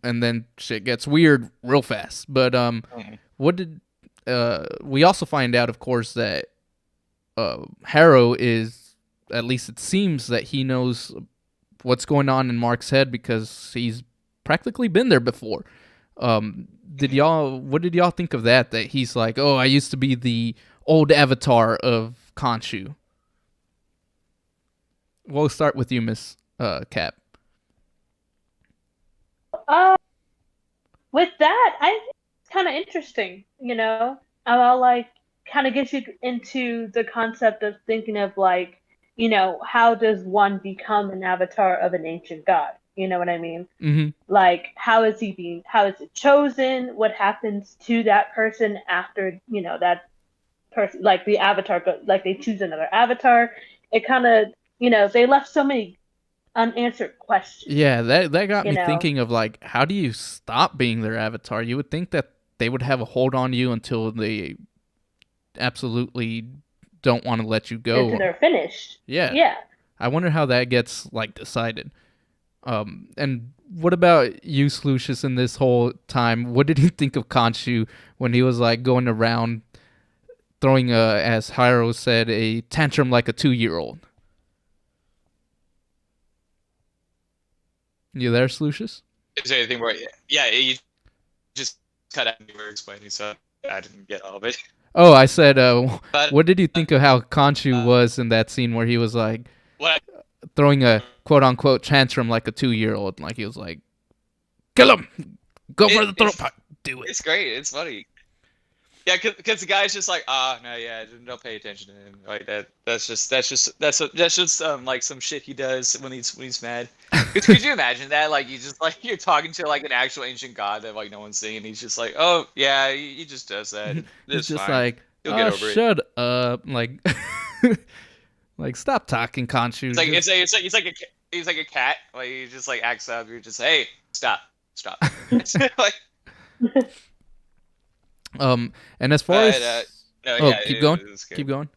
And then shit gets weird real fast. But we also find out, of course, that Harrow is, at least it seems that he knows what's going on in Mark's head, because he's practically been there before. What did y'all think of that he's like, oh, I used to be the old avatar of Khonshu? We'll start with you, Miss Cap. With that, I think it's kind of interesting, I'll like kind of gets you into the concept of thinking of like, how does one become an avatar of an ancient god? You know what I mean? Mm-hmm. Like, how is it chosen? What happens to that person after, that person, like the avatar, like they choose another avatar? It kind of, they left so many unanswered questions. Yeah, that got me thinking of like, how do you stop being their avatar? You would think that they would have a hold on you until they absolutely don't want to let you go. Until they're finished. Yeah. Yeah. I wonder how that gets like decided. And what about you, Slucius, in this whole time? What did you think of Khonshu when he was like going around throwing as Hyro said, a tantrum like a 2-year-old? You there, Slucius? Is there anything where? Yeah, you just cut out when you were explaining, so I didn't get all of it. Oh, I said, But what did you think of how Khonshu was in that scene where he was like what? throwing a quote unquote tantrum like a 2-year-old? Like he was like, kill him, go for the throat punch, do it. It's great. It's funny. Yeah, because the guy's just like, no, yeah, don't pay attention to him. Like that. That's just like some shit he does when he's mad. Could you imagine that? Like you just like you're talking to like an actual ancient god that like no one's seeing, and he's just like, oh yeah, he just does that. He's just fine. like, You'll get over shut up, like, like stop talking, Khonshu. It's like he's like a cat. Like he just like acts up. You're just hey, stop. Like. And as far as no, oh, yeah, keep going.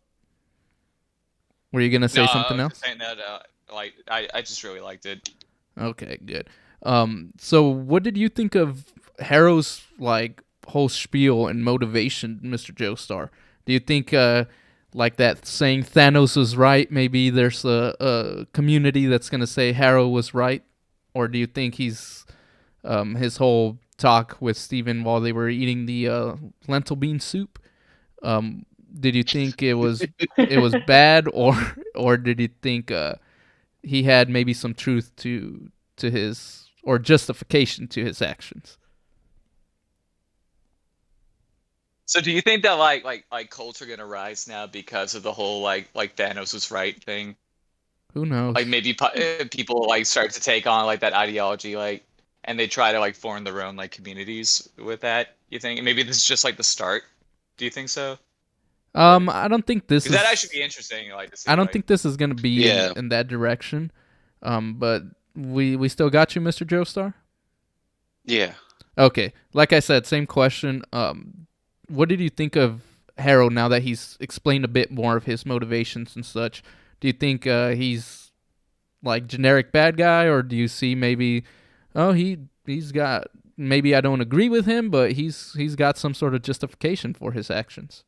Were you gonna say something else? Saying that, like I just really liked it. Okay, good. So what did you think of Harrow's like whole spiel and motivation, Mr. Joestar? Do you think like that saying Thanos was right? Maybe there's a community that's gonna say Harrow was right, or do you think he's his whole talk with Steven while they were eating the lentil bean soup? Did you think it was bad, or did you think he had maybe some truth to his or justification to his actions? So do you think that like cults are gonna rise now because of the whole like Thanos was right thing? Who knows? Like maybe people like start to take on like that ideology, like, and they try to like form their own like communities with that. You think maybe this is just like the start? Do you think so? I don't think this is. That actually be interesting. Like to see, I don't think this is gonna be in that direction. But we still got you, Mr. Joestar? Yeah. Okay. Like I said, same question. What did you think of Harrow now that he's explained a bit more of his motivations and such? Do you think he's like generic bad guy, or do you see maybe he's got, maybe I don't agree with him, but he's got some sort of justification for his actions?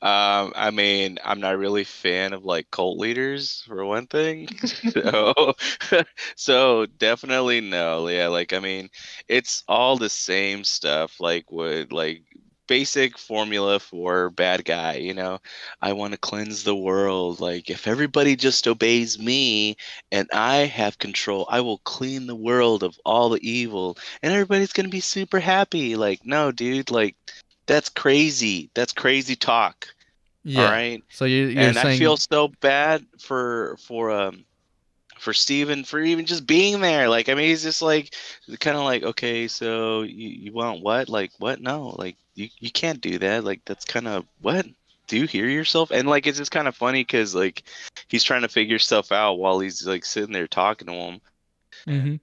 I mean, I'm not really a fan of like cult leaders for one thing. So definitely no. Yeah, like I mean, it's all the same stuff, like with like basic formula for bad guy, you know. I want to cleanse the world. Like if everybody just obeys me and I have control, I will clean the world of all the evil and everybody's going to be super happy. Like no, dude, like that's crazy. That's crazy talk. Yeah. All right. So you're and saying I feel so bad for Steven for even just being there. Like I mean, he's just like kind of like, okay, so you want what? Like what? No, like you can't do that. Like that's kind of what? Do you hear yourself? And like it's just kind of funny because like he's trying to figure stuff out while he's like sitting there talking to him. Mm-hmm.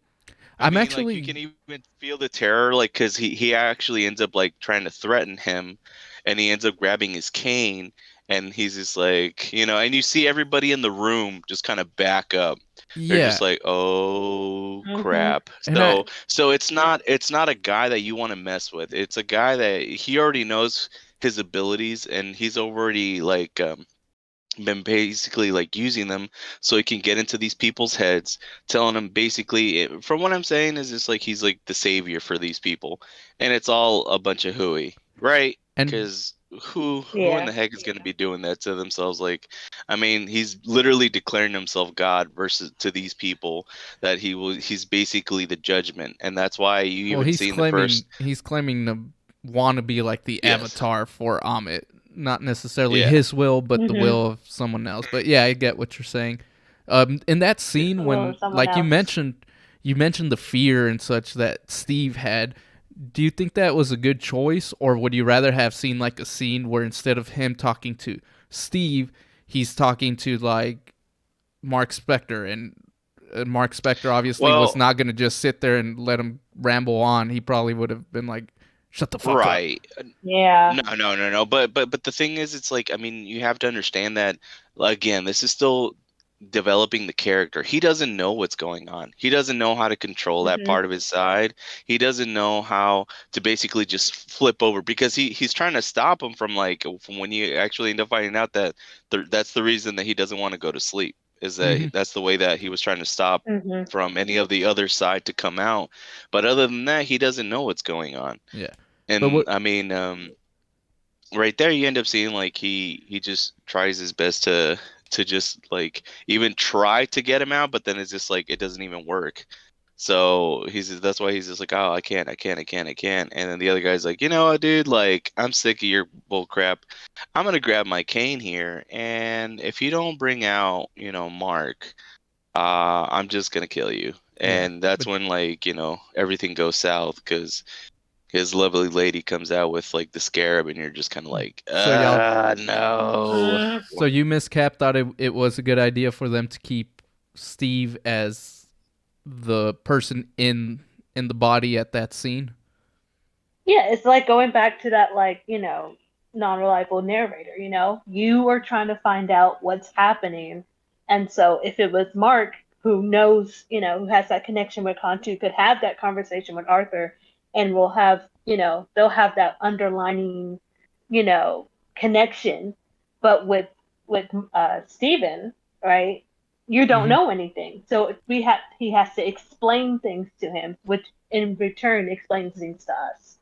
I mean, actually, like, you can even feel the terror, like, because he actually ends up like trying to threaten him, and he ends up grabbing his cane, and he's just like, you know, and you see everybody in the room just kind of back up. Yeah. They're just like, oh crap. So it's not a guy that you want to mess with. It's a guy that he already knows his abilities, and he's already like been basically like using them so he can get into these people's heads, telling them basically, from what I'm saying, is just like he's like the savior for these people, and it's all a bunch of hooey, right? Because who in the heck is going to be doing that to themselves? Like, I mean, he's literally declaring himself God versus to these people that he's basically the judgment, and that's why you even see in the first. He's claiming to want to be like the avatar for Amit. Not necessarily his will, but the will of someone else. But yeah, I get what you're saying. In that scene when, like you mentioned the fear and such that Steve had. Do you think that was a good choice, or would you rather have seen like a scene where instead of him talking to Steve, he's talking to like Mark Spector, and Mark Spector obviously was not going to just sit there and let him ramble on. He probably would have been like, shut the fuck up. Yeah. No. But the thing is, it's like, I mean, you have to understand that, again, this is still developing the character. He doesn't know what's going on. He doesn't know how to control that part of his side. He doesn't know how to basically just flip over, because he's trying to stop him from when you actually end up finding out that that's the reason that he doesn't want to go to sleep. is that that's the way that he was trying to stop from any of the other side to come out. But other than that, he doesn't know what's going on. Yeah. And I mean, right there, you end up seeing like he just tries his best to just like even try to get him out, but then it's just like it doesn't even work. So that's why he's just like, oh, I can't. And then the other guy's like, you know what, dude, like I'm sick of your bull crap. I'm gonna grab my cane here, and if you don't bring out, Mark, I'm just gonna kill you. And that's when like, everything goes south because his lovely lady comes out with like the scarab, and you're just kind of like, no. So you, Miss Cap, thought it was a good idea for them to keep Steve as the person in the body at that scene? Yeah, it's like going back to that, like, non-reliable narrator. You are trying to find out what's happening, and so if it was Mark, who knows, who has that connection with Khonshu, could have that conversation with Arthur, and will have, they'll have that underlining, connection. But with Steven, right? You don't know anything, so he has to explain things to him, which in return explains things to us.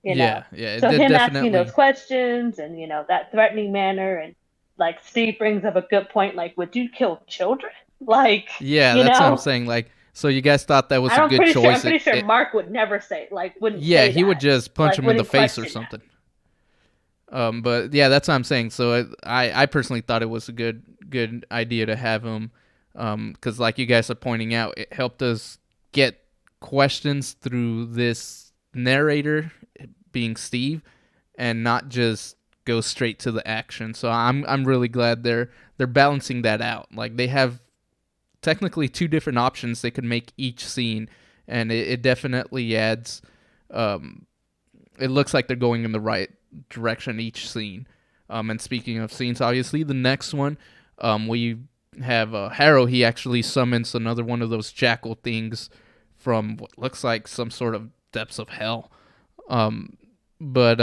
Yeah. So him asking those questions, and that threatening manner, and like Steve brings up a good point, like, would you kill children? Like, that's what I'm saying. Like, so you guys thought that was a good choice? I'm pretty sure Mark would never say, like, wouldn't. Yeah, say he that. would just punch like, him in the face or something. But yeah, that's what I'm saying. So I personally thought it was a good idea to have him. Because like you guys are pointing out, it helped us get questions through this narrator being Steve, and not just go straight to the action. So I'm really glad they're balancing that out. Like, they have technically two different options they could make each scene, and it definitely adds. It looks like they're going in the right direction each scene. And speaking of scenes, obviously the next one, we have Harrow. He actually summons another one of those jackal things from what looks like some sort of depths of hell. But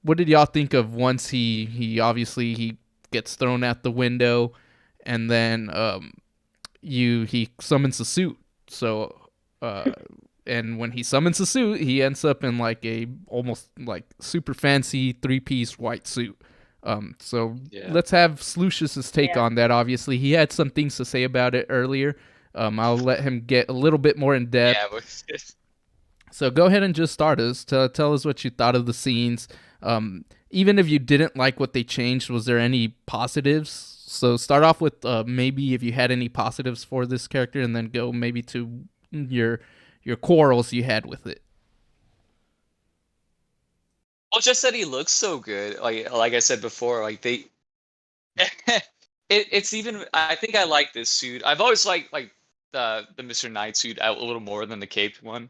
what did y'all think of once he obviously he gets thrown out the window, and then he summons the suit. So and when he summons the suit, he ends up in like a almost like super fancy 3-piece white suit. Let's have Slucius's take on that. Obviously, he had some things to say about it earlier. I'll let him get a little bit more in depth. Yeah, so go ahead and just start us. Tell us what you thought of the scenes. Even if you didn't like what they changed, was there any positives? So start off with maybe if you had any positives for this character, and then go maybe to your quarrels you had with it. Well, just that he looks so good. Like I said before, like they, it's even. I think I like this suit. I've always liked the Mr. Knight suit a little more than the caped one,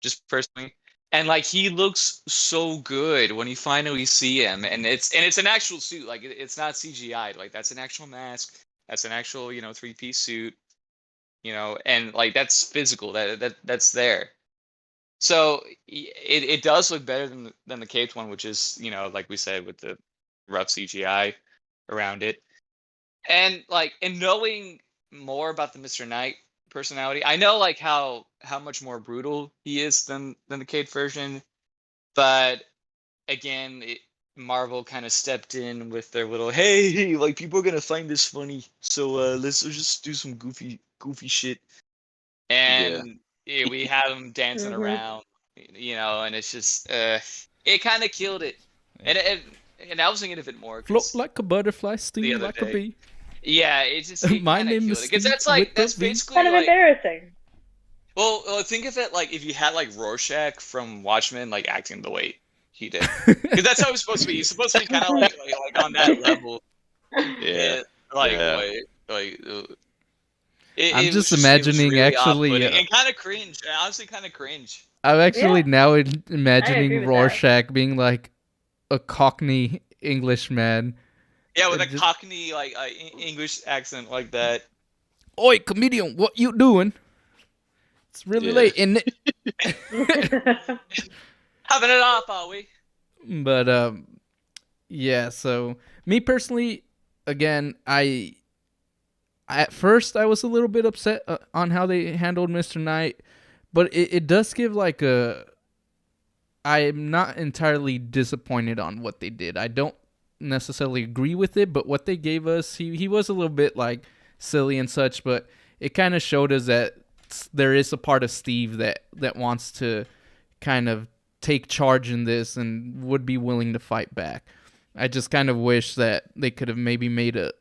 just personally. And like he looks so good when you finally see him, and it's an actual suit. Like it's not CGI. Like that's an actual mask. That's an actual 3-piece suit. And like that's physical. That's there. So it does look better than the caped one, which is like we said, with the rough CGI around it, and knowing more about the Mr. Knight personality, I know like how much more brutal he is than the caped version, but again, Marvel kind of stepped in with their little hey, like people are gonna find this funny, so let's just do some goofy shit, and. Yeah, we have him dancing around, and it's just, it kind of killed it. And I was thinking of it more. Float like a butterfly, sting like a bee. Yeah, My name is because that's basically kind of embarrassing. Well, think of it like if you had like Rorschach from Watchmen, like acting the way he did, because that's how he's supposed to be. He's supposed to be kind of like on that level. Yeah. I'm just imagining really actually, and kind of cringe. Honestly, kind of cringe. I'm actually now imagining Rorschach being like a Cockney Englishman. Yeah, with a Cockney English accent like that. Oi, comedian, what you doing? It's really late, isn't it? Having it off, are we? But yeah. So me personally, again, I at first I was a little bit upset on how they handled Mr. Knight, but it does give like a. I'm not entirely disappointed on what they did. I don't necessarily agree with it, but what they gave us, he was a little bit like silly and such, but it kind of showed us that there is a part of Steve that wants to kind of take charge in this and would be willing to fight back. I just kind of wish that they could have maybe made a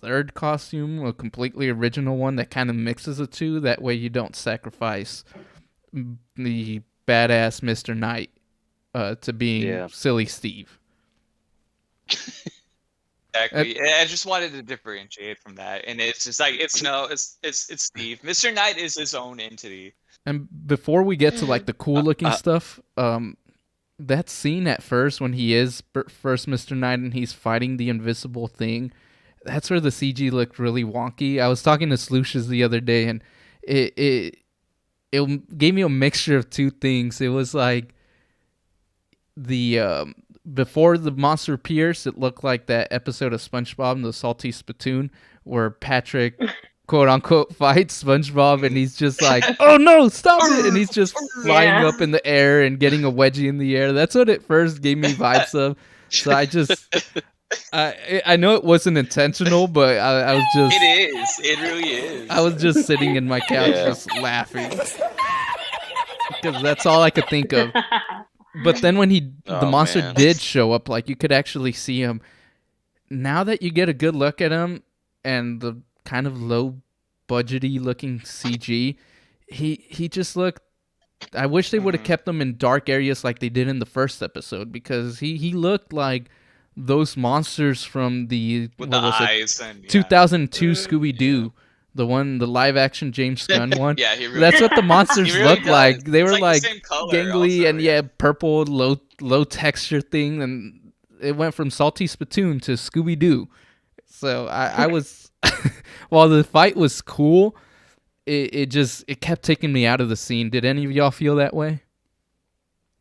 third costume, a completely original one that kind of mixes the two. That way you don't sacrifice the badass Mr. Knight to being silly Steve. Exactly. I just wanted to differentiate from that, and it's just like it's Steve. Mr. Knight is his own entity. And before we get to like the cool looking stuff, that scene at first when he is first Mr. Knight and he's fighting the invisible thing, that's where the CG looked really wonky. I was talking to Slucious the other day, and it gave me a mixture of two things. It was like the before the monster appears, it looked like that episode of SpongeBob, the Salty Spittoon, where Patrick quote unquote fights SpongeBob and he's just like, oh no, stop it, and he's just flying up in the air and getting a wedgie in the air. That's what it first gave me vibes of. So I know it wasn't intentional, but I was just it really is. I was just sitting in my couch just laughing because that's all I could think of. But then when the monster did show up, like you could actually see him. Now that you get a good look at him and the kind of low budgety looking CG, he just looked. I wish they would have kept him in dark areas like they did in the first episode, because he looked like those monsters from the 2002 Scooby-Doo. The live action James Gunn one. Yeah, he really that's what the monsters really looked does. like. They were like like gangly also, and purple, low texture thing, and it went from Salty Spittoon to Scooby-Doo. So I was, while the fight was cool, it kept taking me out of the scene. Did any of y'all feel that way?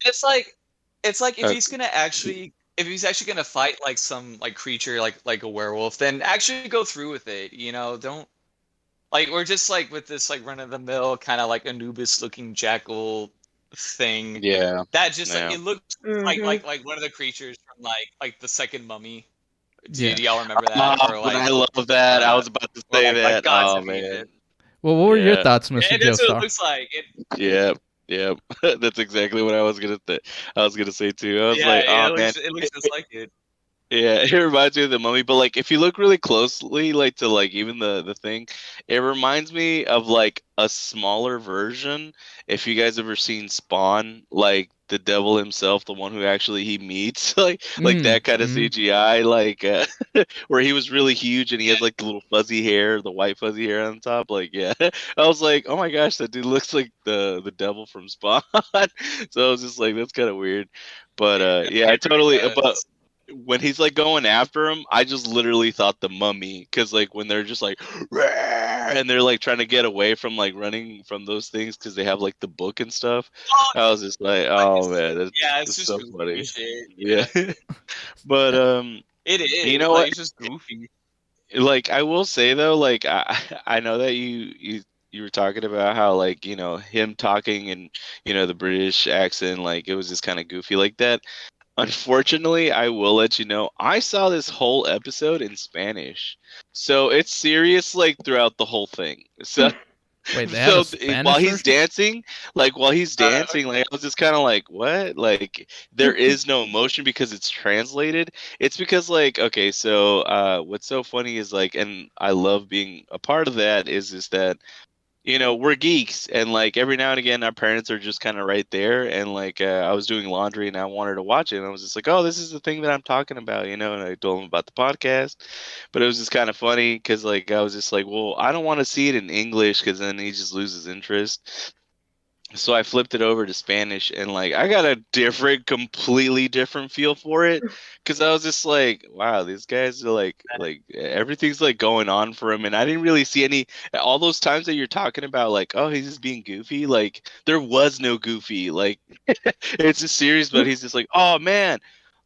It's like if he's actually gonna fight like some like creature like a werewolf, then actually go through with it. Don't. Like, we're just, like, with this, like, run-of-the-mill kind of, like, Anubis-looking jackal thing. Yeah. That just, like, it looks like one of the creatures from, like the second Mummy. Do y'all remember that? I love that. I was about to say that. Oh, man. Well, what were your thoughts, Mr. Joestar? That's what it looks like. Yeah. That's exactly what I was gonna say, too. I was like, oh, man. It looks just like it. Yeah, it reminds me of the Mummy, but like if you look really closely, like to like even the thing, it reminds me of like a smaller version. If you guys ever seen Spawn, like the devil himself, the one who actually he meets, like that kind of CGI, like where he was really huge and he has like the little fuzzy hair, the white fuzzy hair on top. Like, yeah, I was like, oh my gosh, that dude looks like the devil from Spawn. So I was just like, that's kind of weird, but I totally. But when he's like going after him, I just literally thought the Mummy, because like when they're just like and they're like trying to get away from like running from those things because they have like the book and stuff. I was just like, oh man, it's just so funny. Shit. Yeah. But it is. You know what? It's just goofy. Like I will say though, like I know that you were talking about how like him talking and the British accent, like it was just kind of goofy like that. Unfortunately, I will let you know, I saw this whole episode in Spanish. So it's serious like throughout the whole thing. So wait, they have a Spanish while he's version? dancing, like I was just kind of like, what? Like there is no emotion because it's translated. It's because like, okay, so what's so funny is like, and I love being a part of that is that we're geeks, and like every now and again our parents are just kind of right there, and like I was doing laundry and I wanted to watch it, and I was just like, oh, this is the thing that I'm talking about, and I told them about the podcast. But it was just kind of funny because like I was just like, well, I don't want to see it in English because then he just loses interest. So I flipped it over to Spanish, and like I got a completely different feel for it, because I was just like, wow, these guys are like everything's like going on for him, and I didn't really see all those times that you're talking about, like, oh, he's just being goofy. Like there was no goofy. Like it's just serious, but he's just like, oh man,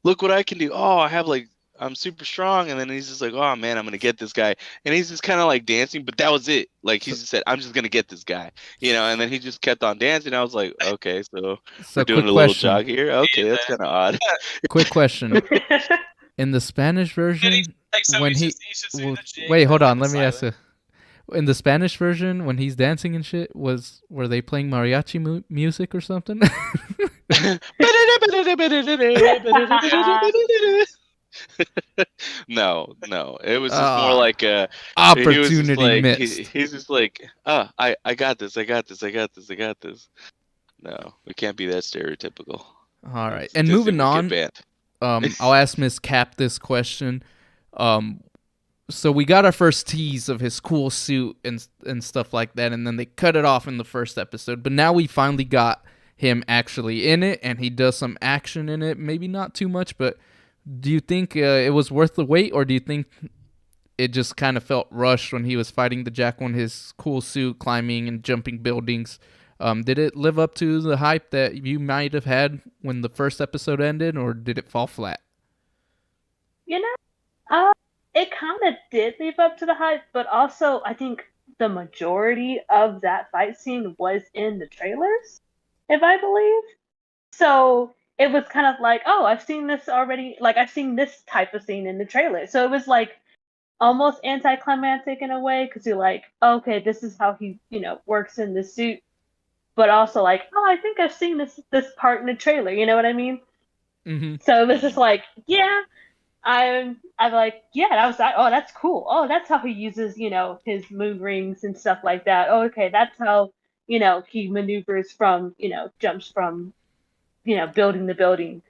look what I can do. Oh, I have like I'm super strong, and then he's just like, oh man, I'm gonna get this guy, and he's just kind of like dancing, but that was it. Like he just said, I'm just gonna get this guy, and then he just kept on dancing. I was like, okay, so we're doing a little jog here. Okay, that's kind of odd. Quick question: in the Spanish version, when wait, hold on, let me ask you. In the Spanish version, when he's dancing and shit, were they playing mariachi music or something? No, it was just more like a opportunity missed. He's just like, I got this. No, we can't be that stereotypical. All right, and moving on. I'll ask Miss Cap this question. So we got our first tease of his cool suit and stuff like that, and then they cut it off in the first episode. But now we finally got him actually in it, and he does some action in it. Maybe not too much, but do you think it was worth the wait, or do you think it just kind of felt rushed when he was fighting the Jackal in his cool suit, climbing and jumping buildings? Did it live up to the hype that you might have had when the first episode ended, or did it fall flat? It kind of did live up to the hype, but also I think the majority of that fight scene was in the trailers, if I believe. So it was kind of like, oh, I've seen this already. Like, I've seen this type of scene in the trailer. So it was like almost anticlimactic in a way, because you're like, okay, this is how he, works in the suit. But also like, oh, I think I've seen this part in the trailer. You know what I mean? Mm-hmm. So it was just like, yeah. I'm like, yeah, that was that. Oh, that's cool. Oh, that's how he uses, his moon rings and stuff like that. Oh, okay, that's how, he maneuvers from, jumps from, building to building,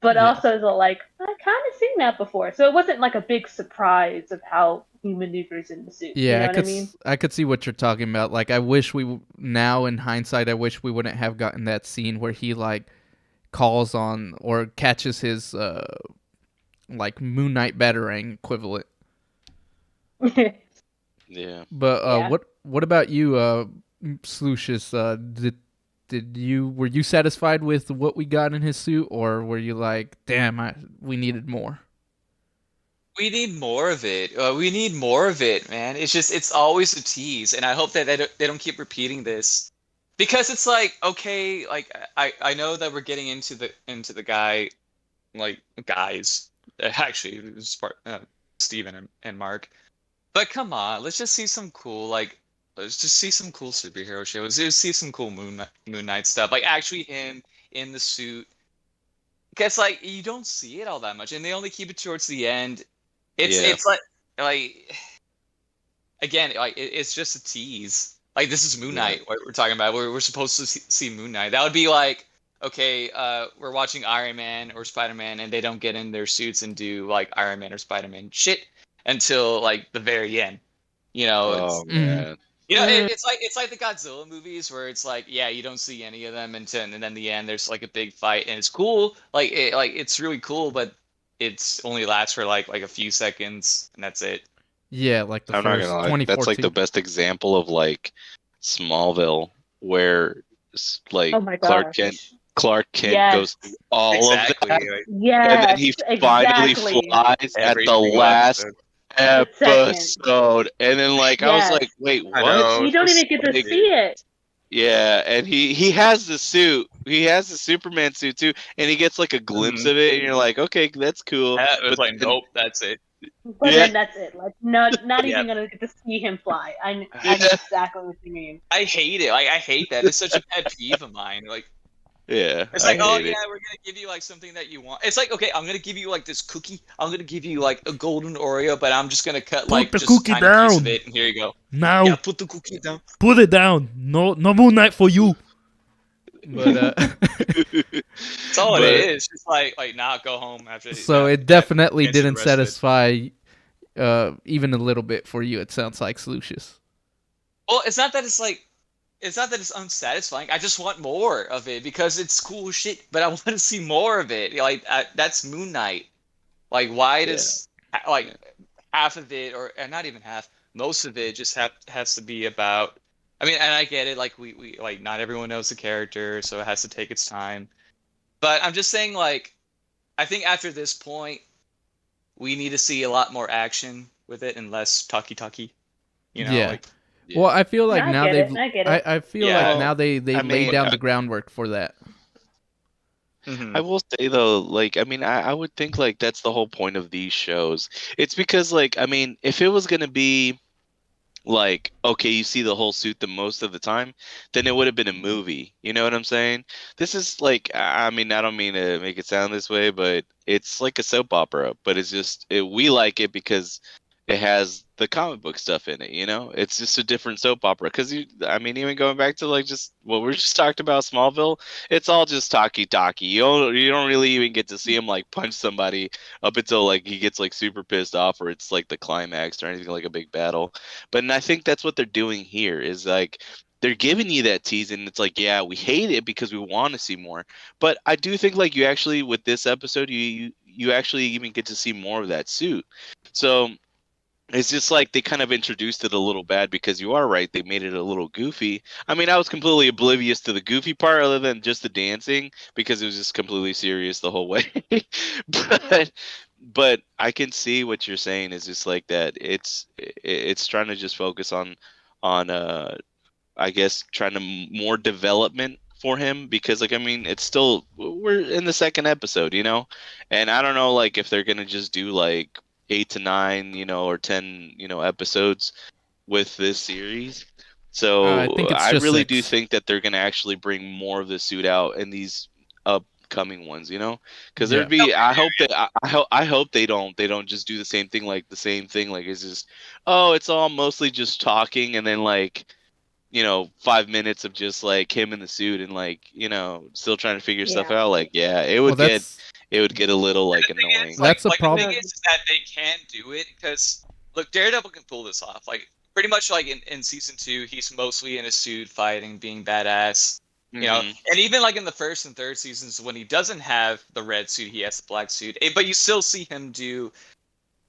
But also, like, I kind of seen that before, so it wasn't like a big surprise of how he maneuvers in the suit. Yeah, you know what I mean? I could see what you're talking about. Like, I wish now in hindsight, I wish we wouldn't have gotten that scene where he like calls on or catches his like Moon Knight Batarang equivalent. Yeah. But what about you, Slucius? Were you satisfied with what we got in his suit, or were you like, damn, we needed more? We need more of it. We need more of it, man. It's always a tease, and I hope that they don't keep repeating this, because it's like, okay, like I know that we're getting into the guy, like guys. Actually, it was Steven and Mark. But come on, let's just see some cool, let's just see some cool superhero shows. Let's see some cool Moon Knight stuff. Like, actually him in the suit. Because, like, you don't see it all that much. And they only keep it towards the end. It's like, again, like, it's just a tease. Like, this is Moon Knight, what we're talking about. We're supposed to see Moon Knight. That would be like, okay, we're watching Iron Man or Spider-Man, and they don't get in their suits and do like Iron Man or Spider-Man shit until like the very end. Oh man. It's like the Godzilla movies where it's like, yeah, you don't see any of them and then the end there's like a big fight, and it's cool. It's really cool, but it's only lasts for like a few seconds, and that's it. Yeah, like the I'm first not gonna lie. That's like the best example of like Smallville, where like Clark Kent goes through all of that, and then he finally flies at the last episode, and then like I was like, wait, what? You don't even get to see it. Yeah, and he has the suit. He has the Superman suit too, and he gets like a glimpse of it, and you're like, okay, that's cool. It was like, nope, that's it. But then that's it. Like, not even gonna get to see him fly. I know exactly what you mean. I hate it. Like, I hate that. It's such a pet peeve of mine. Like, yeah, it's like, oh yeah, we're gonna give you like something that you want. It's like, okay, I'm gonna give you like this cookie. I'm gonna give you like a golden Oreo, but I'm just gonna cut like the just cookie a tiny down. piece of it, and here you go. Now, yeah, put the cookie down. Put it down. No Moon Knight for you. But that's all it is. Just like go home after. So it definitely didn't satisfy even a little bit for you. It sounds like, Slucius. Well, it's not that it's unsatisfying. I just want more of it because it's cool shit. But I want to see more of it. Like that's Moon Knight. Like, why does like half of it, or not even half, most of it just has to be about. I mean, and I get it. Like we like not everyone knows the character, so it has to take its time. But I'm just saying, like, I think after this point, we need to see a lot more action with it and less talky. You know, Yeah. like Well, I feel like I now get it, they've. I get it. I feel Yeah. like now they I laid mean, down the groundwork for that. mhm. I will say though, like, I mean, I would think like that's the whole point of these shows. It's because like, I mean, if it was gonna be like, okay, you see the whole suit the most of the time, then it would have been a movie. You know what I'm saying? This is like, I mean, I don't mean to make it sound this way, but it's like a soap opera, but it's just we like it because it has the comic book stuff in it, you know? It's just a different soap opera because I mean, even going back to like just what we just talked about, Smallville, it's all just talky. You don't really even get to see him like punch somebody up until like he gets like super pissed off or it's like the climax or anything like a big battle. But and I think that's what they're doing here is like they're giving you that tease and it's like, yeah, we hate it because we want to see more. But I do think like you actually with this episode you actually even get to see more of that suit. So it's just like they kind of introduced it a little bad because you are right. They made it a little goofy. I mean, I was completely oblivious to the goofy part other than just the dancing because it was just completely serious the whole way. but but I can see what you're saying is just like that. It's trying to just focus on I guess trying to more development for him because like I mean it's still we're in the second episode, you know, and I don't know like if they're gonna just do like 8 to 9, you know, or 10, you know, episodes with this series. I So think it's I just really do 6. think that they're gonna actually bring more of the suit out in these upcoming ones, you know, because Yeah. there'd be. I hope that I hope they don't just do the same thing like it's just it's all mostly just talking and then like 5 minutes of just like him in the suit and like still trying to figure stuff Yeah. out. Like yeah, it Well, would get a little like The thing annoying. is, That's a the problem. thing is that they can do it because look, Daredevil can pull this off. Like pretty much like in season 2, he's mostly in a suit fighting, being badass. You know, Mhm. and even like in the first and third seasons when he doesn't have the red suit, he has the black suit. But you still see him do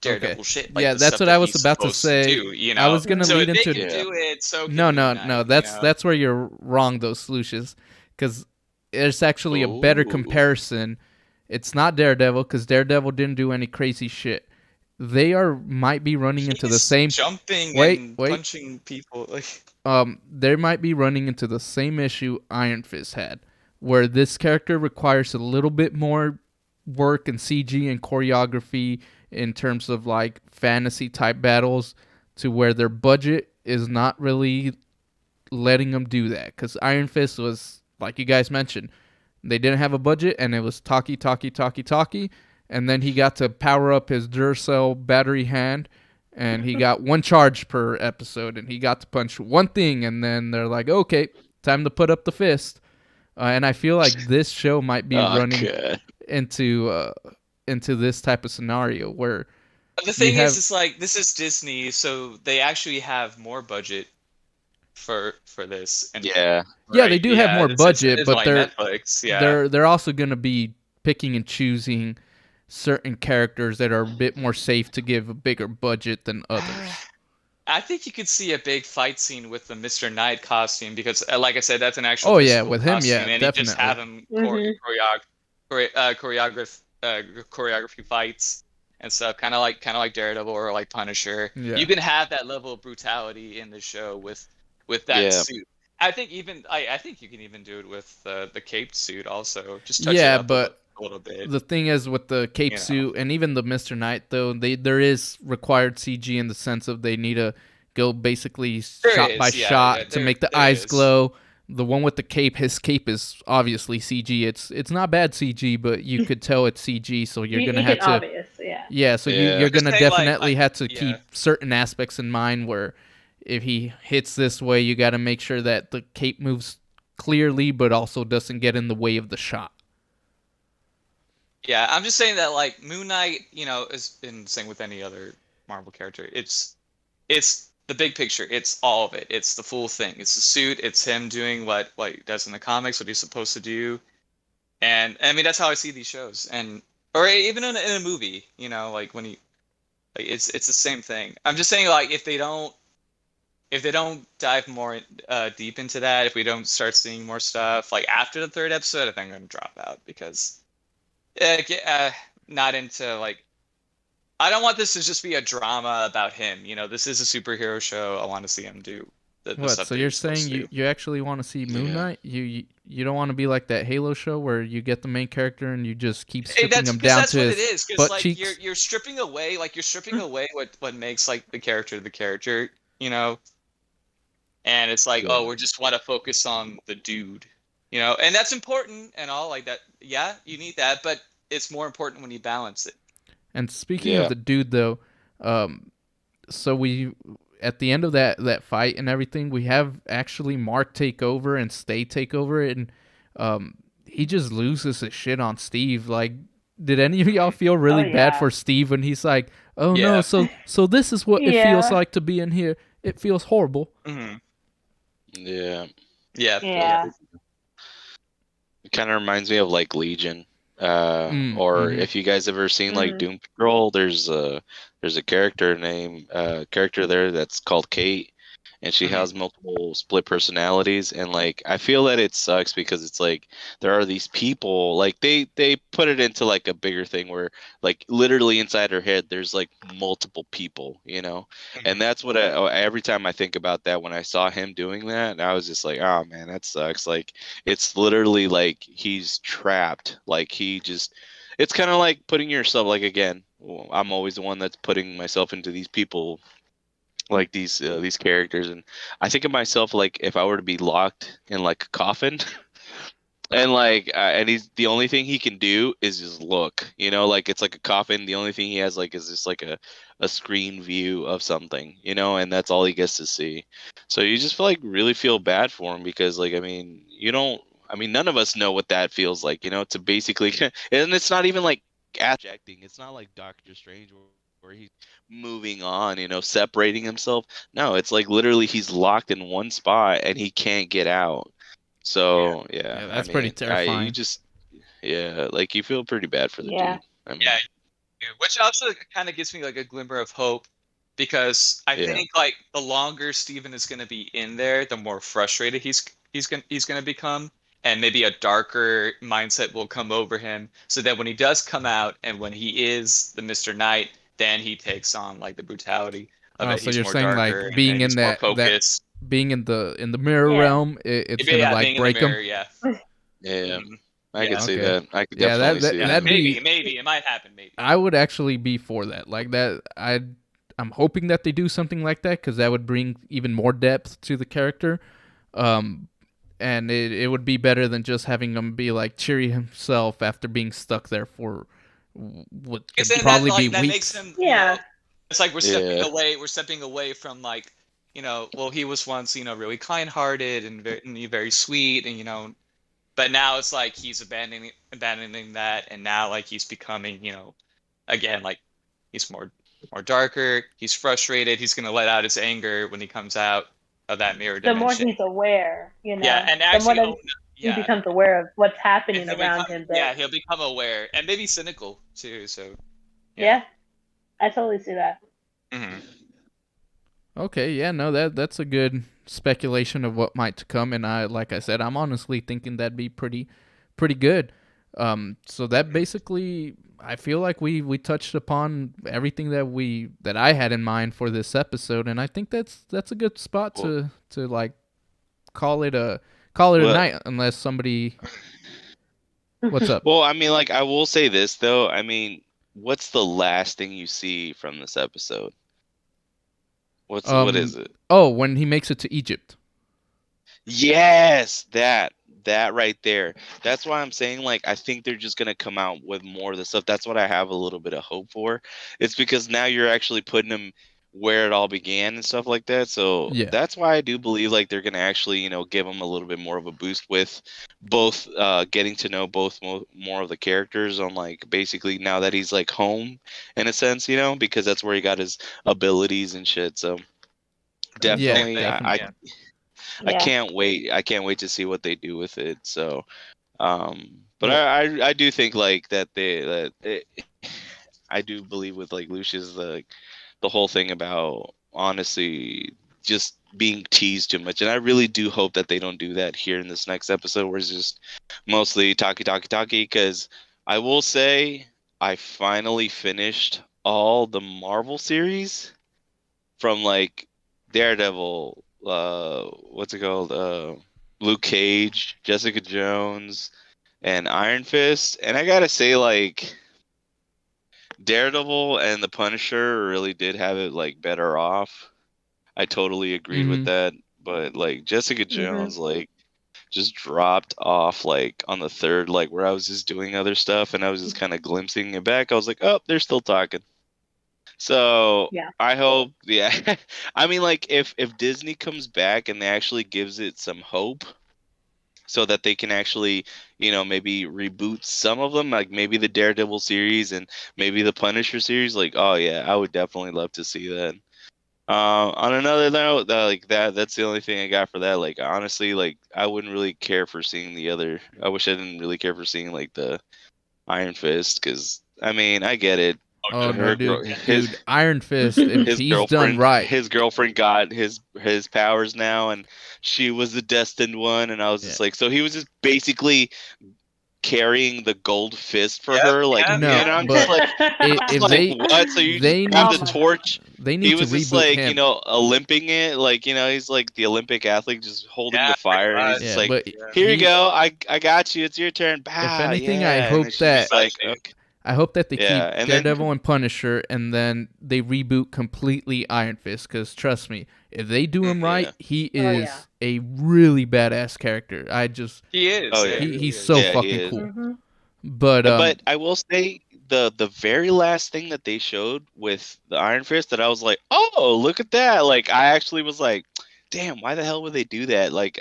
Daredevil shit, like Yeah, the that's stuff what that I was he's about to supposed say. do, you I know. was gonna So lead if they into. can do it, so can No, Moon no, Knight, no. you That's know? that's where you're wrong, though, Lucius, because there's actually a better Ooh. comparison. It's not Daredevil because Daredevil didn't do any crazy shit. They might be running into the He's same. jumping Wait, and wait. punching people. Like They might be running into the same issue Iron Fist had, where this character requires a little bit more work and CG and choreography in terms of like fantasy type battles, to where their budget is not really letting them do that. Because Iron Fist was, like you guys mentioned, they didn't have a budget and it was talky, and then he got to power up his Duracell battery hand and he got one charge per episode and he got to punch one thing and then they're like, okay, time to put up the fist. And I feel like this show might be running God. into this type of scenario where the thing is, it's like this is Disney, so they actually have more budget for this. And Yeah. yeah, they do have more budget, it's but like they're Netflix. Yeah, they're also going to be picking and choosing certain characters that are a bit more safe to give a bigger budget than others. I think you could see a big fight scene with the Mr. Knight costume because, like I said, that's an actual. Oh yeah, physical with him, costume, yeah, and definitely. you just have him choreography fights and stuff, kind of like Daredevil or like Punisher. Yeah. You can have that level of brutality in the show with that Yeah. suit. I think I think you can even do it with the caped suit also. Just touch Yeah, it up but a little bit. The thing is with the cape suit and even the Mr. Knight though, there is required CG in the sense of they need to go basically shot by shot to make the eyes glow. The one with the cape, his cape is obviously CG. It's not bad CG, but you could tell it's CG, so you're gonna have to. Obvious, yeah. Yeah, so Yeah. you're gonna Just say, definitely like, have to yeah. keep certain aspects in mind. Where if he hits this way, you got to make sure that the cape moves clearly, but also doesn't get in the way of the shot. Yeah, I'm just saying that like Moon Knight, is been the same with any other Marvel character. It's the big picture. It's all of it. It's the full thing. It's the suit. It's him doing what he does in the comics, what he's supposed to do. And I mean that's how I see these shows. Or even in a movie, like when he it's the same thing. I'm just saying like if they don't dive more deep into that, if we don't start seeing more stuff like after the third episode, I think I'm gonna drop out because not into like I don't want this to just be a drama about him. This is a superhero show. I want to see him do the What? stuff So that you're he's supposed saying to you, do. you actually want to see Moon Yeah. Knight? You don't want to be like that Halo show where you get the main character and you just keep Hey, stripping him down that's to what his it is. Because butt like cheeks. you're stripping away what makes like the character, and it's like, oh, we just want to focus on the dude, and that's important and all like that. Yeah, you need that, but it's more important when you balance it. And speaking of the dude, though, so we at the end of that fight and everything, we have actually Mark take over and Stay take over, and he just loses his shit on Steve. Like, did any of y'all feel really bad for Steve when he's like, "Oh no, so this is what it feels like to be in here. It feels horrible." Mm-hmm. Yeah. Yeah. It kind of reminds me of like Legion. Or if you guys ever seen like Doom Patrol, there's a character there that's called Kate, and she has multiple split personalities, and like I feel that it sucks because it's like there are these people, like they put it into like a bigger thing where like literally inside her head there's like multiple people, and that's what every time I think about that, when I saw him doing that, I was just like, oh man, that sucks. Like it's literally like he's trapped, like it's kind of like putting yourself, like, again, I'm always the one that's putting myself into these people, like these characters, and I think of myself like if I were to be locked in like a coffin, and like and he's the only thing he can do is just look, like it's like a coffin. The only thing he has like is just like a screen view of something, and that's all he gets to see. So you just really feel bad for him because, like, I mean, none of us know what that feels like, to basically, and it's not even like acting. It's not like Doctor Strange where he's moving on, separating himself. No, it's like literally he's locked in one spot and he can't get out. So yeah, that's pretty terrifying. Like you feel pretty bad for the dude. Which also kind of gives me like a glimmer of hope, because I think like the longer Steven is going to be in there, the more frustrated he's going to become, and maybe a darker mindset will come over him, so that when he does come out and when he is the Mr. Knight, then he takes on like the brutality of it. So he's you're more saying darker, like being in that being in the mirror realm, it's gonna like break him. Yeah. I could see that. I could definitely see that. Maybe it might happen. Maybe I would actually be for that. Like that, I'm hoping that they do something like that, because that would bring even more depth to the character. And it would be better than just having him be like cheery himself after being stuck there for what could probably be weeks. Makes him, it's like we're stepping away from like, well, he was once, really kind-hearted and very sweet, and but now it's like he's abandoning that, and now like he's becoming, again, like he's more darker, he's frustrated, he's gonna let out his anger when he comes out of that mirror dimension. The more he's aware, Yeah, and actually, he becomes aware of what's happening around him. Yeah, he'll become aware and maybe cynical too. So. Yeah, I totally see that. Mm-hmm. Okay, yeah, no, that's a good speculation of what might to come, and like I said, I'm honestly thinking that'd be pretty good. So that basically, I feel like we touched upon everything that I had in mind for this episode, and I think that's a good spot to like call it a night, unless somebody. What's up? Well, I mean, like, I will say this though. I mean, what's the last thing you see from this episode? What is it? Oh, when he makes it to Egypt. Yes, that right there. That's why I'm saying, like, I think they're just gonna come out with more of the stuff. That's what I have a little bit of hope for. It's because now you're actually putting them where it all began and stuff like that. So that's why I do believe like they're gonna actually, give him a little bit more of a boost with both getting to know both more of the characters on, like, basically now that he's like home in a sense, because that's where he got his abilities and shit. So definitely. I can't wait. I can't wait to see what they do with it. So, but I do think like that I do believe with like Lucius, the whole thing about honestly just being teased too much, and I really do hope that they don't do that here in this next episode, where it's just mostly talkie. Because I will say I finally finished all the Marvel series from like Daredevil, what's it called? Luke Cage, Jessica Jones, and Iron Fist. And I gotta say, like, Daredevil and the Punisher really did have it like better off. I totally agreed with that. But like Jessica Jones, like, just dropped off like on the third, like where I was just doing other stuff and I was just kind of glimpsing it back. I was like, oh, they're still talking. So Yeah. I hope, yeah. I mean, like if Disney comes back and they actually gives it some hope, so that they can actually, you know, maybe reboot some of them, like maybe the Daredevil series and maybe the Punisher series. Like, oh yeah, I would definitely love to see that. On another note, that's the only thing I got for that. Like, honestly, like I wouldn't really care for seeing the other. I wish I didn't really care for seeing like the Iron Fist, because I mean, I get it. Oh no, dude, Iron Fist, if his he's girlfriend, done right. His girlfriend got his powers now, and she was the destined one, and I was just like, so he was just basically carrying the gold fist for her, like, no, and I'm but just like, what? So you they have the torch. They need he was to just reboot like him. You know, Olymping it, like, you know, he's like the Olympic athlete, just holding the fire, and he's just like, here you go, I got you, it's your turn. Bah, if anything, yeah. I hope that like, okay. I hope that they keep and Daredevil and Punisher, and then they reboot completely Iron Fist. Because trust me, if they do him right, he is a really badass character. He is. Oh yeah, he's so fucking cool. Mm-hmm. But I will say the very last thing that they showed with the Iron Fist that I was like, oh, look at that! Like, I actually was like, damn, why the hell would they do that? Like,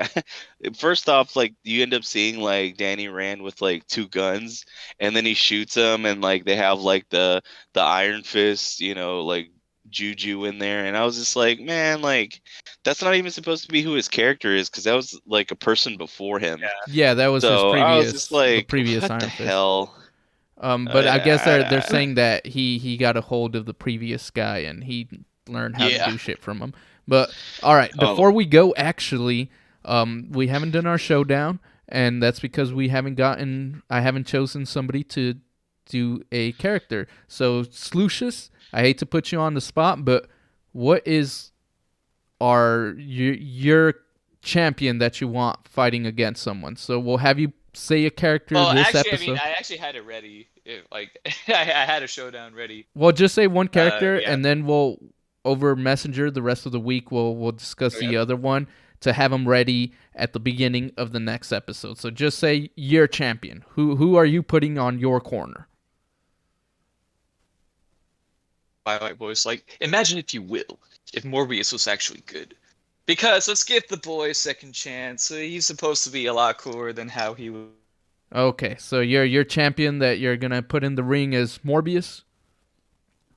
first off, like, you end up seeing like Danny Rand with like 2 guns, and then he shoots them, and like they have like the Iron Fist, you know, like juju in there, and I was just like, man, like that's not even supposed to be who his character is, because that was like a person before him. Yeah, that was his previous. I was just like, the previous what Iron the Fist. hell? But I guess they're saying that he got a hold of the previous guy and he learned how to do shit from him. But all right, before we go, actually, we haven't done our showdown, and that's because I haven't chosen somebody to do a character. So, Slucius, I hate to put you on the spot, but what is your champion that you want fighting against someone? So we'll have you say a character this episode. I mean, I actually had it ready. I had a showdown ready. Well, just say one character, and then we'll over Messenger the rest of the week. We'll discuss the other one to have them ready at the beginning of the next episode. So just say your champion. Who are you putting on your corner? Twilight voice, like, imagine if you will, if Morbius was actually good. Because let's give the boy a second chance. He's supposed to be a lot cooler than how he was. Okay, so your champion that you're gonna put in the ring is Morbius.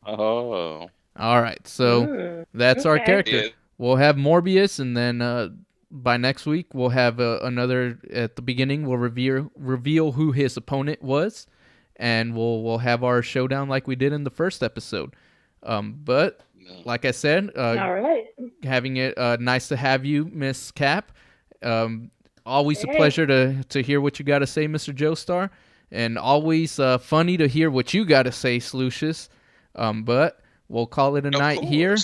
Oh. All right, so that's our character. Yeah. We'll have Morbius, and then by next week we'll have another. At the beginning, we'll reveal who his opponent was, and we'll have our showdown like we did in the first episode. But like I said, all right, having it nice to have you, Miss Cap. Always a pleasure to hear what you got to say, Mr. Joestar, and always funny to hear what you got to say, Slucius. But we'll call it a night here,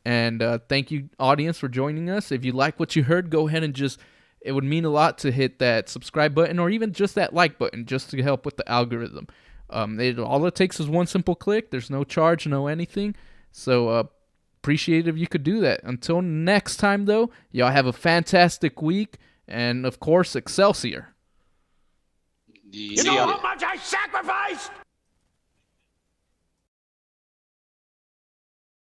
and thank you, audience, for joining us. If you like what you heard, go ahead and it would mean a lot to hit that subscribe button or even just that like button just to help with the algorithm. All it takes is one simple click. There's no charge, no anything. So appreciate it if you could do that. Until next time, though, y'all have a fantastic week. And, of course, Excelsior. You know how much I sacrificed?